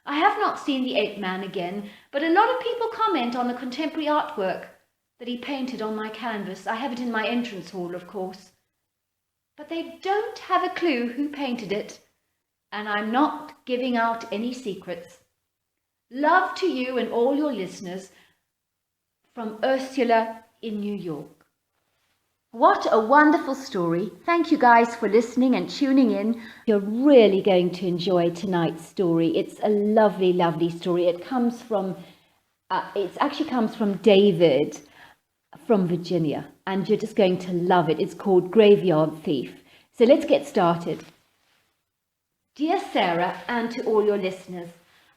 I have not seen the ape man again, but a lot of people comment on the contemporary artwork that he painted on my canvas. I have it in my entrance hall, of course. But they don't have a clue who painted it, and I'm not giving out any secrets. Love to you and all your listeners from Ursula in New York. What a wonderful story. Thank you guys for listening and tuning in. You're really going to enjoy tonight's story. It's a lovely, lovely story. It actually comes from David from Virginia, and you're just going to love it. It's called Graveyard Thief. So let's get started. Dear Sarah, and to all your listeners,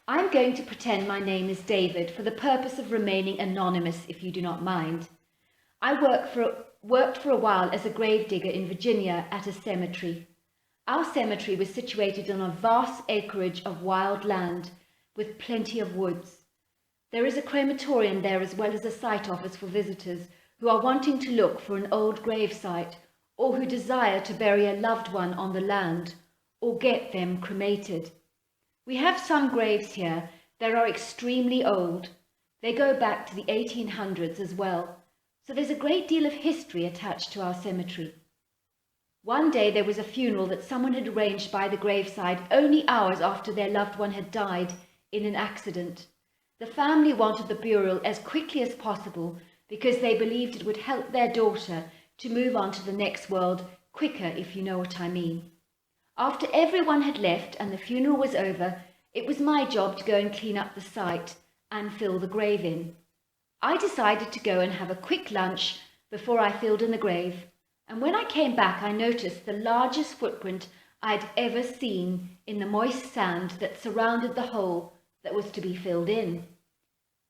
I'm going to pretend my name is David for the purpose of remaining anonymous, if you do not mind. I worked for a while as a gravedigger in Virginia at a cemetery. Our cemetery was situated on a vast acreage of wild land with plenty of woods. There is a crematorium there as well as a site office for visitors who are wanting to look for an old grave site or who desire to bury a loved one on the land or get them cremated. We have some graves here that are extremely old. They go back to the 1800s as well, so there's a great deal of history attached to our cemetery. One day there was a funeral that someone had arranged by the graveside only hours after their loved one had died in an accident. The family wanted the burial as quickly as possible because they believed it would help their daughter to move on to the next world quicker, if you know what I mean. After everyone had left and the funeral was over, it was my job to go and clean up the site and fill the grave in. I decided to go and have a quick lunch before I filled in the grave, and when I came back I noticed the largest footprint I'd ever seen in the moist sand that surrounded the hole that was to be filled in.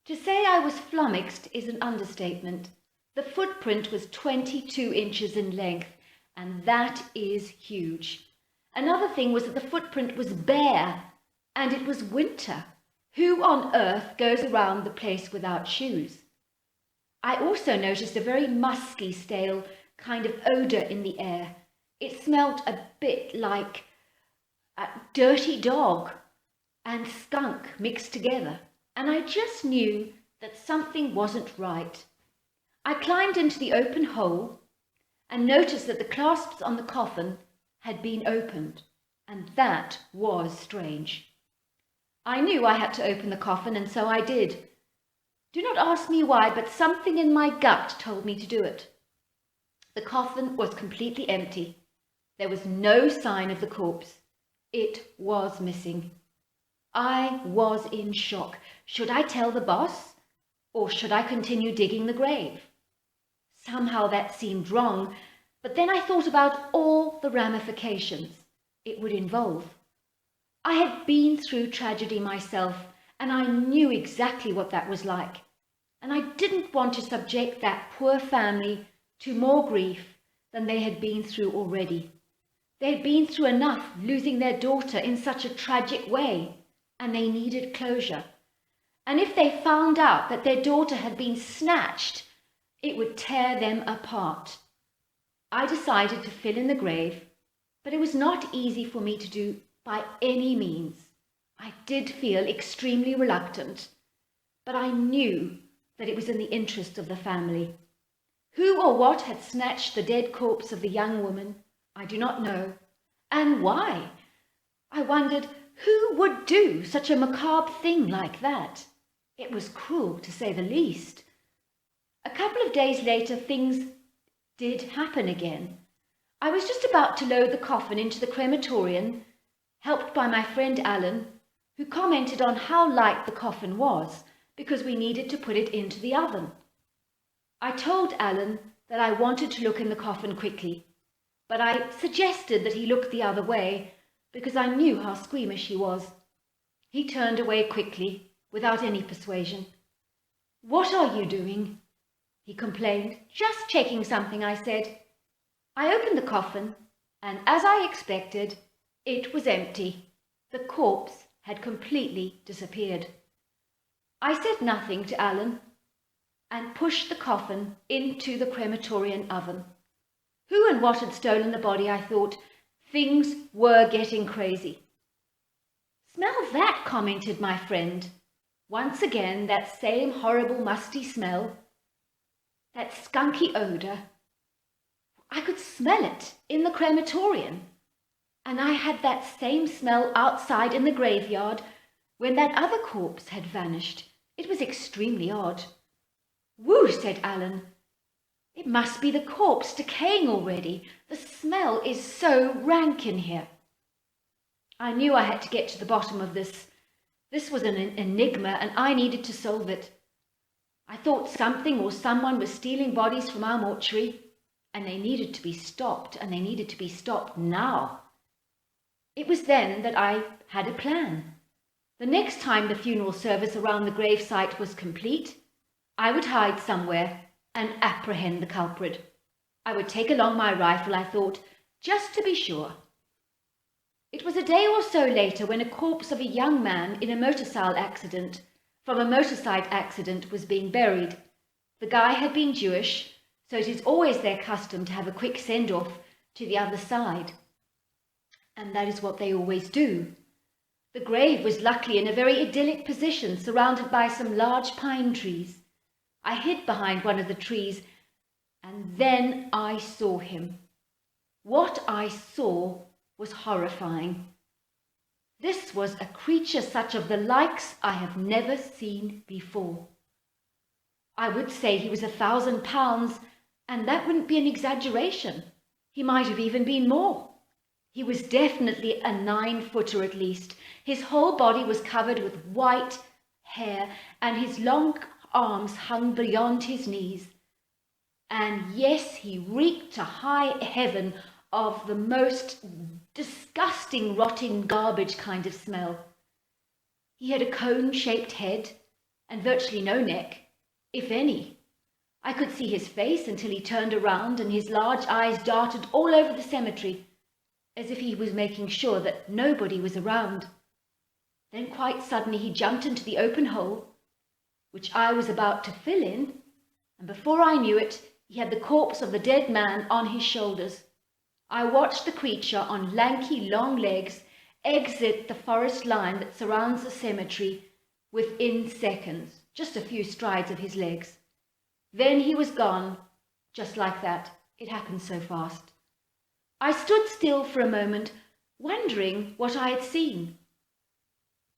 To say I was flummoxed is an understatement. The footprint was 22 inches in length, and that is huge. Another thing was that the footprint was bare, and it was winter. Who on earth goes around the place without shoes? I also noticed a very musky, stale kind of odour in the air. It smelt a bit like a dirty dog and skunk mixed together, and I just knew that something wasn't right. I climbed into the open hole and noticed that the clasps on the coffin had been opened, and that was strange. I knew I had to open the coffin, and so I did. Do not ask me why, but something in my gut told me to do it. The coffin was completely empty. There was no sign of the corpse. It was missing. I was in shock. Should I tell the boss, or should I continue digging the grave? Somehow that seemed wrong, but then I thought about all the ramifications it would involve. I had been through tragedy myself, and I knew exactly what that was like. And I didn't want to subject that poor family to more grief than they had been through already. They had been through enough losing their daughter in such a tragic way, and they needed closure. And if they found out that their daughter had been snatched, it would tear them apart. I decided to fill in the grave, but it was not easy for me to do by any means. I did feel extremely reluctant, but I knew that it was in the interest of the family. Who or what had snatched the dead corpse of the young woman, I do not know. And why? I wondered who would do such a macabre thing like that. It was cruel, to say the least. A couple of days later, things did happen again. I was just about to load the coffin into the crematorium, helped by my friend Alan, who commented on how light the coffin was because we needed to put it into the oven. I told Alan that I wanted to look in the coffin quickly, but I suggested that he look the other way because I knew how squeamish he was. He turned away quickly, without any persuasion. "What are you doing?" he complained. "Just checking something," I said. I opened the coffin, and as I expected, it was empty. The corpse had completely disappeared. I said nothing to Alan and pushed the coffin into the crematorium oven. Who and what had stolen the body, I thought. Things were getting crazy. "Smell that," commented my friend. Once again, that same horrible musty smell, that skunky odour. I could smell it in the crematorium, and I had that same smell outside in the graveyard when that other corpse had vanished. It was extremely odd. "Whew," said Alan. "It must be the corpse decaying already. The smell is so rank in here." I knew I had to get to the bottom of this. This was an enigma, and I needed to solve it. I thought something or someone was stealing bodies from our mortuary, and they needed to be stopped, and they needed to be stopped now. It was then that I had a plan. The next time the funeral service around the gravesite was complete, I would hide somewhere and apprehend the culprit. I would take along my rifle, I thought, just to be sure. It was a day or so later when a corpse of a young man in a motorcycle accident was being buried. The guy had been Jewish, so it is always their custom to have a quick send-off to the other side. And that is what they always do. The grave was luckily in a very idyllic position, surrounded by some large pine trees. I hid behind one of the trees, and then I saw him. What I saw was horrifying. This was a creature such of the likes I have never seen before. I would say he was 1,000 pounds, and that wouldn't be an exaggeration. He might have even been more. He was definitely a 9-footer at least. His whole body was covered with white hair, and his long arms hung beyond his knees. And yes, he reeked to high heaven of the most disgusting, rotting garbage kind of smell. He had a cone-shaped head and virtually no neck, if any. I could see his face until he turned around and his large eyes darted all over the cemetery, as if he was making sure that nobody was around. Then quite suddenly he jumped into the open hole, which I was about to fill in, and before I knew it, he had the corpse of the dead man on his shoulders. I watched the creature on lanky, long legs exit the forest line that surrounds the cemetery within seconds, just a few strides of his legs. Then he was gone, just like that. It happened so fast. I stood still for a moment, wondering what I had seen.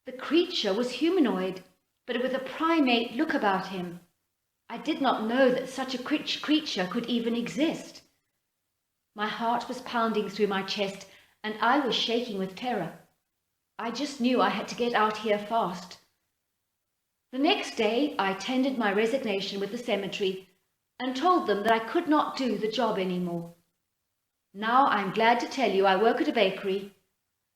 The creature was humanoid, but with a primate look about him. I did not know that such a creature could even exist. My heart was pounding through my chest, and I was shaking with terror. I just knew I had to get out here fast. The next day, I tendered my resignation with the cemetery and told them that I could not do the job anymore. Now I'm glad to tell you I work at a bakery,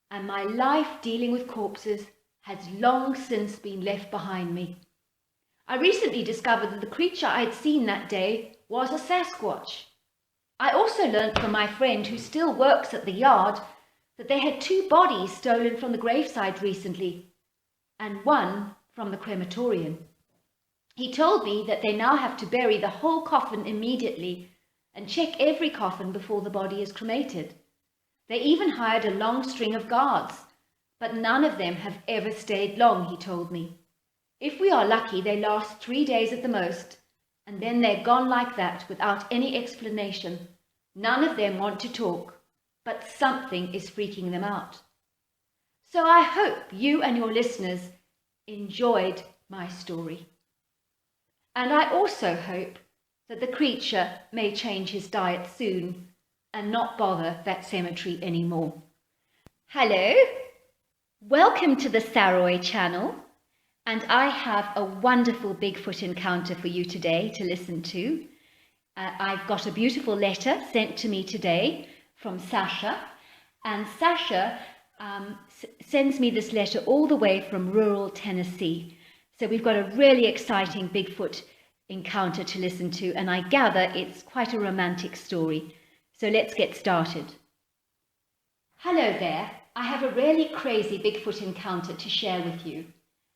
and my life dealing with corpses has long since been left behind me. I recently discovered that the creature I had seen that day was a Sasquatch. I also learnt from my friend who still works at the yard that they had 2 bodies stolen from the graveside recently, and one from the crematorium. He told me that they now have to bury the whole coffin immediately and check every coffin before the body is cremated. They even hired a long string of guards, but none of them have ever stayed long, he told me. If we are lucky, they last 3 days at the most, and then they're gone like that without any explanation. None of them want to talk, but something is freaking them out. So I hope you and your listeners enjoyed my story. And I also hope that the creature may change his diet soon and not bother that cemetery anymore. Hello, welcome to the Saroy channel, and I have a wonderful Bigfoot encounter for you today to listen to. I've got a beautiful letter sent to me today from Sasha, and Sasha sends me this letter all the way from rural Tennessee. So we've got a really exciting Bigfoot encounter to listen to, and I gather it's quite a romantic story. So let's get started. Hello there, I have a really crazy Bigfoot encounter to share with you,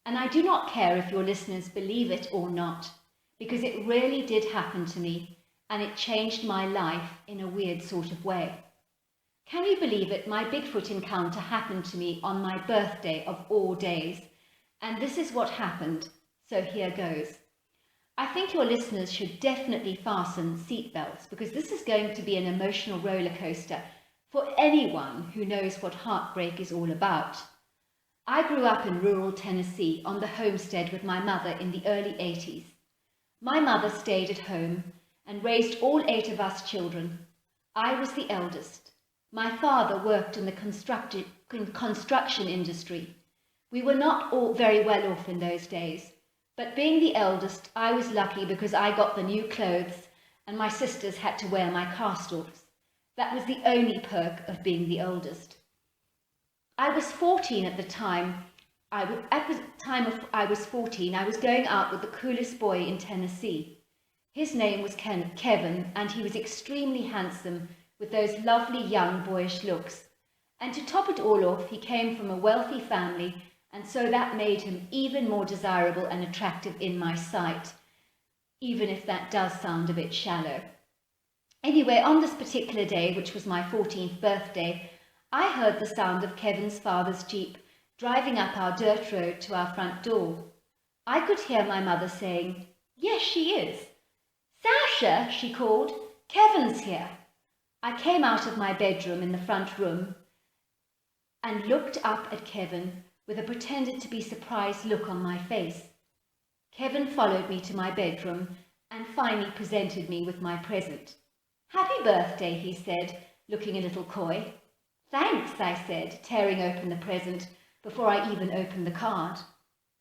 and I do not care if your listeners believe it or not, because it really did happen to me, and it changed my life in a weird sort of way. Can you believe it? My Bigfoot encounter happened to me on my birthday of all days, and this is what happened, so here goes. I think your listeners should definitely fasten seatbelts, because this is going to be an emotional roller coaster for anyone who knows what heartbreak is all about. I grew up in rural Tennessee on the homestead with my mother in the early 80s. My mother stayed at home and raised all 8 of us children. I was the eldest. My father worked in the construction industry. We were not all very well off in those days, but being the eldest, I was lucky because I got the new clothes and my sisters had to wear my cast-offs. That was the only perk of being the oldest. I was 14 at the time. At the time I was 14, I was going out with the coolest boy in Tennessee. His name was Kevin, and he was extremely handsome with those lovely young boyish looks. And to top it all off, he came from a wealthy family, and so that made him even more desirable and attractive in my sight, even if that does sound a bit shallow. Anyway, on this particular day, which was my 14th birthday, I heard the sound of Kevin's father's Jeep driving up our dirt road to our front door. I could hear my mother saying, "Yes, she is." "Sasha," she called, "Kevin's here." I came out of my bedroom in the front room and looked up at Kevin with a pretended to be surprised look on my face. Kevin followed me to my bedroom and finally presented me with my present. "Happy birthday," he said, looking a little coy. "Thanks," I said, tearing open the present before I even opened the card.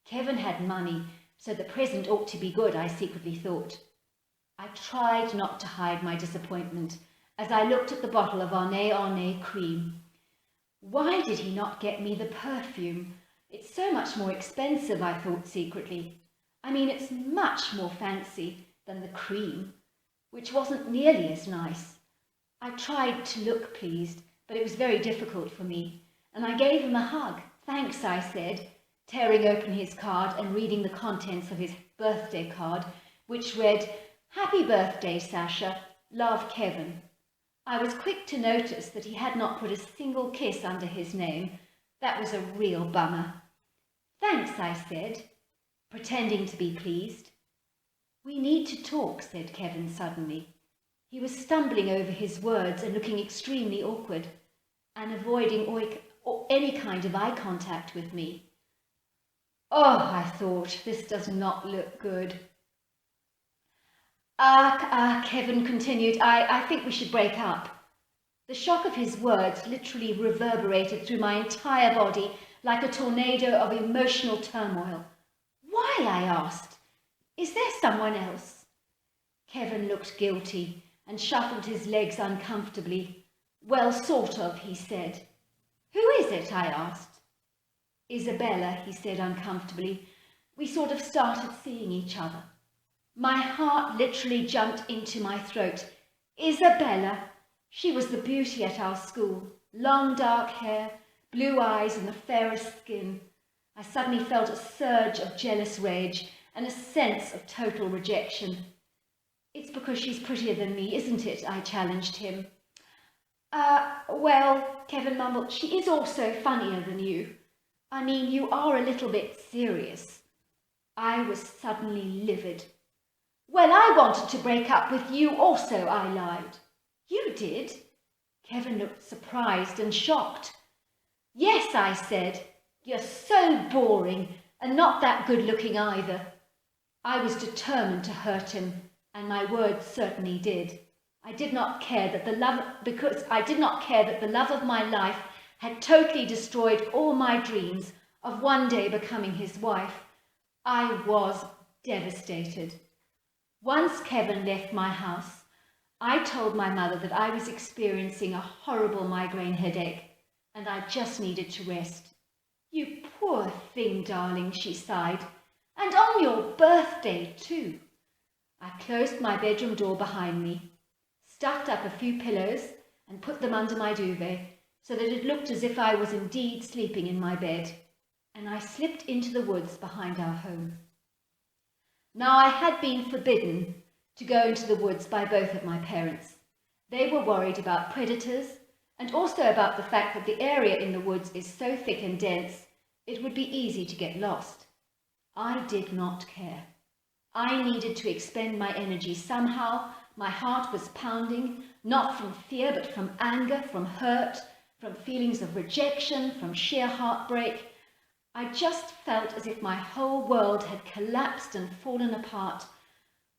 Kevin had money, so the present ought to be good, I secretly thought. I tried not to hide my disappointment as I looked at the bottle of Arnay cream. Why did he not get me the perfume? It's so much more expensive, I thought secretly. I mean, it's much more fancy than the cream, which wasn't nearly as nice. I tried to look pleased, but it was very difficult for me, and I gave him a hug. "Thanks," I said, tearing open his card and reading the contents of his birthday card, which read, "Happy birthday, Sasha. Love, Kevin." I was quick to notice that he had not put a single kiss under his name. That was a real bummer. "Thanks," I said, pretending to be pleased. "We need to talk," said Kevin suddenly. He was stumbling over his words and looking extremely awkward and avoiding any kind of eye contact with me. Oh, I thought, this does not look good. Kevin continued, I think we should break up. The shock of his words literally reverberated through my entire body like a tornado of emotional turmoil. "Why?" I asked. "Is there someone else?" Kevin looked guilty and shuffled his legs uncomfortably. "Well, sort of," he said. "Who is it?" I asked. "Isabella," he said uncomfortably. "We sort of started seeing each other." My heart literally jumped into my throat. Isabella! She was the beauty at our school. Long dark hair, blue eyes and the fairest skin. I suddenly felt a surge of jealous rage and a sense of total rejection. "It's because she's prettier than me, isn't it?" I challenged him. Well, Kevin mumbled, "she is also funnier than you. I mean, you are a little bit serious." I was suddenly livid. "Well, I wanted to break up with you also," I lied. "You did?" Kevin looked surprised and shocked. "Yes," I said. "You're so boring and not that good looking either." I was determined to hurt him, and my words certainly did. I did not care that the love of my life had totally destroyed all my dreams of one day becoming his wife. I was devastated. Once Kevin left my house, I told my mother that I was experiencing a horrible migraine headache and I just needed to rest. "You poor thing, darling," she sighed. "And on your birthday too." I closed my bedroom door behind me, stuffed up a few pillows and put them under my duvet so that it looked as if I was indeed sleeping in my bed, and I slipped into the woods behind our home. Now, I had been forbidden to go into the woods by both of my parents. They were worried about predators and also about the fact that the area in the woods is so thick and dense it would be easy to get lost. I did not care. I needed to expend my energy somehow. My heart was pounding, not from fear but from anger, from hurt, from feelings of rejection, from sheer heartbreak. I just felt as if my whole world had collapsed and fallen apart.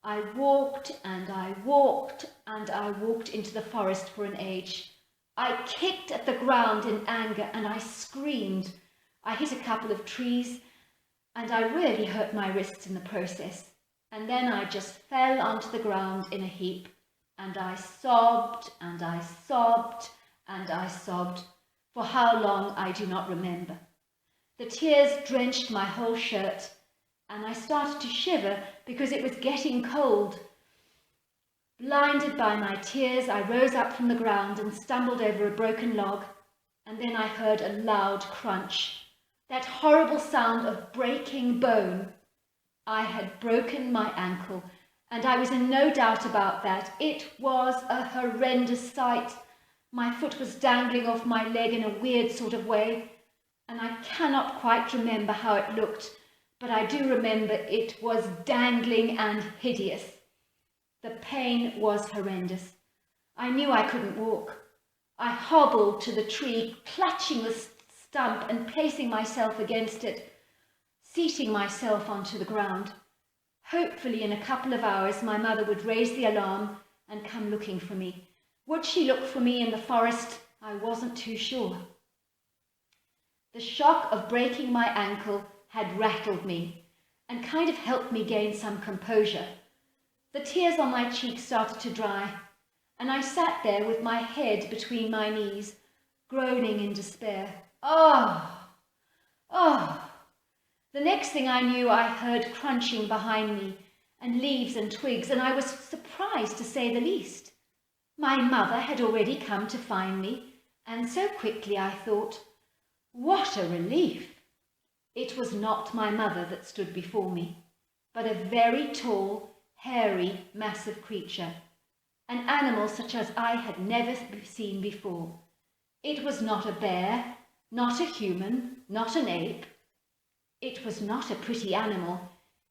I walked and I walked and I walked into the forest for an age. I kicked at the ground in anger and I screamed. I hit a couple of trees and I really hurt my wrists in the process. And then I just fell onto the ground in a heap and I sobbed and I sobbed and I sobbed. For how long I do not remember. The tears drenched my whole shirt and I started to shiver because it was getting cold. Blinded by my tears, I rose up from the ground and stumbled over a broken log. and then I heard a loud crunch, that horrible sound of breaking bone. I had broken my ankle, and I was in no doubt about that. It was a horrendous sight. My foot was dangling off my leg in a weird sort of way, and I cannot quite remember how it looked, but I do remember it was dangling and hideous. The pain was horrendous. I knew I couldn't walk. I hobbled to the tree, clutching the stump and placing myself against it, seating myself onto the ground. Hopefully in a couple of hours my mother would raise the alarm and come looking for me. Would she look for me in the forest? I wasn't too sure. The shock of breaking my ankle had rattled me and kind of helped me gain some composure. The tears on my cheeks started to dry, and I sat there with my head between my knees, groaning in despair. Oh! The next thing I knew, I heard crunching behind me, and leaves and twigs, and I was surprised to say the least. My mother had already come to find me, and so quickly, I thought. What a relief! It was not my mother that stood before me, but a very tall, hairy, massive creature, an animal such as I had never seen before. It was not a bear, not a human, not an ape. It was not a pretty animal.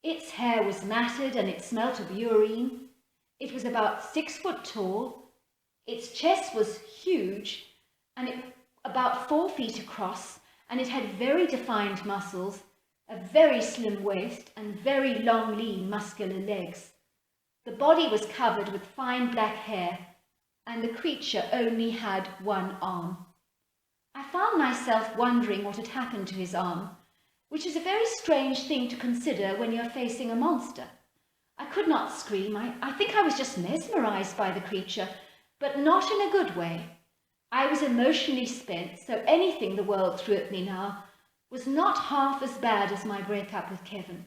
Its hair was matted and it smelt of urine. It was about 6 foot tall. Its chest was huge and about 4 feet across, and it had very defined muscles, a very slim waist, and very long, lean, muscular legs. The body was covered with fine black hair, and the creature only had one arm. I found myself wondering what had happened to his arm, which is a very strange thing to consider when you're facing a monster. I could not scream. I think I was just mesmerized by the creature, but not in a good way. I was emotionally spent, so anything the world threw at me now was not half as bad as my breakup with Kevin.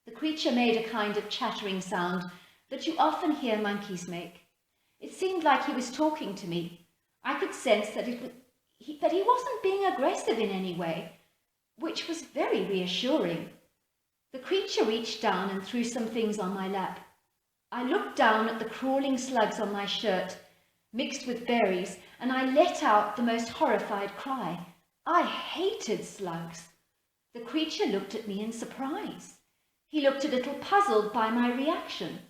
The creature made a kind of chattering sound that you often hear monkeys make. It seemed like he was talking to me. I could sense that he wasn't being aggressive in any way, which was very reassuring. The creature reached down and threw some things on my lap. I looked down at the crawling slugs on my shirt, mixed with berries, and I let out the most horrified cry. I hated slugs. The creature looked at me in surprise. He looked a little puzzled by my reaction.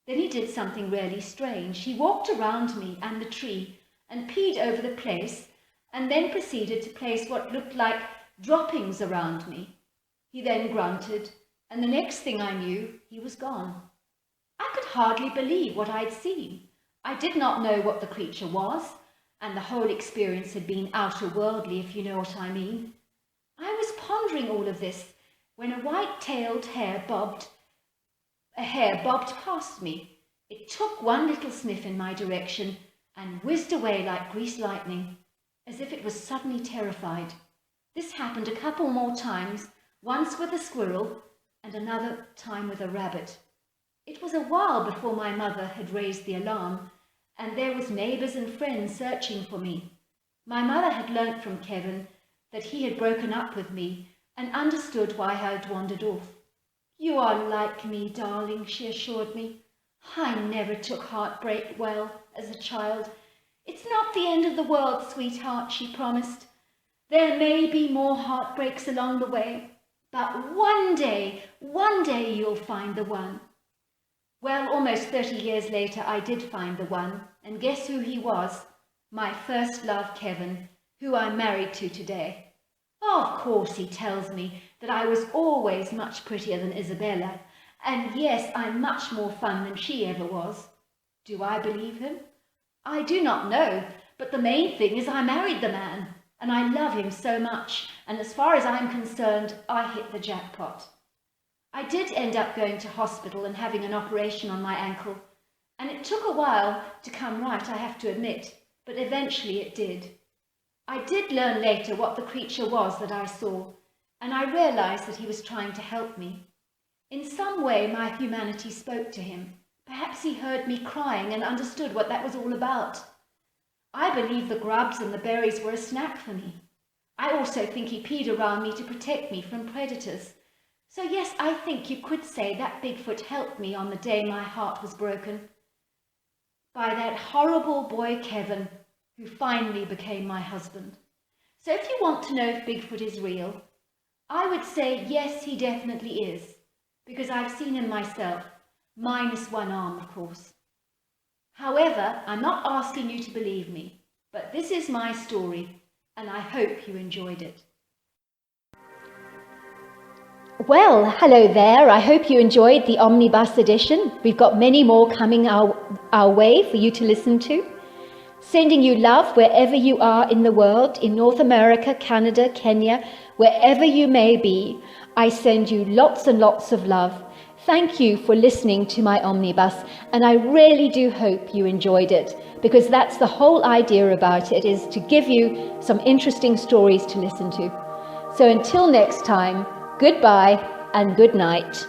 Then he did something really strange. He walked around me and the tree and peed over the place, and then proceeded to place what looked like droppings around me. He then grunted, and the next thing I knew, he was gone. I could hardly believe what I'd seen. I did not know what the creature was, and the whole experience had been outer-worldly, if you know what I mean. I was pondering all of this when a white-tailed hare bobbed past me. It took one little sniff in my direction and whizzed away like greased lightning, as if it was suddenly terrified. This happened a couple more times, once with a squirrel and another time with a rabbit. It was a while before my mother had raised the alarm, and there was neighbours and friends searching for me. My mother had learnt from Kevin that he had broken up with me and understood why I had wandered off. "You are like me, darling," she assured me. "I never took heartbreak well as a child. It's not the end of the world, sweetheart," she promised. "There may be more heartbreaks along the way, but one day you'll find the one." Well, almost 30 years later, I did find the one, and guess who he was? My first love, Kevin, who I'm married to today. Of course, he tells me that I was always much prettier than Isabella, and yes, I'm much more fun than she ever was. Do I believe him? I do not know, but the main thing is I married the man, and I love him so much, and as far as I'm concerned, I hit the jackpot. I did end up going to hospital and having an operation on my ankle, and it took a while to come right, I have to admit, but eventually it did. I did learn later what the creature was that I saw, and I realized that he was trying to help me. In some way, my humanity spoke to him. Perhaps he heard me crying and understood what that was all about. I believe the grubs and the berries were a snack for me. I also think he peed around me to protect me from predators. So yes, I think you could say that Bigfoot helped me on the day my heart was broken by that horrible boy Kevin, who finally became my husband. So if you want to know if Bigfoot is real, I would say yes, he definitely is, because I've seen him myself, minus one arm, of course. However, I'm not asking you to believe me, but this is my story, and I hope you enjoyed it. Well, hello there. I hope you enjoyed the Omnibus edition. We've got many more coming our way for you to listen to. Sending you love wherever you are in the world, in North America, Canada, Kenya, wherever you may be. I send you lots and lots of love. Thank you for listening to my Omnibus, and I really do hope you enjoyed it, because that's the whole idea about it, is to give you some interesting stories to listen to. So until next time, goodbye and good night.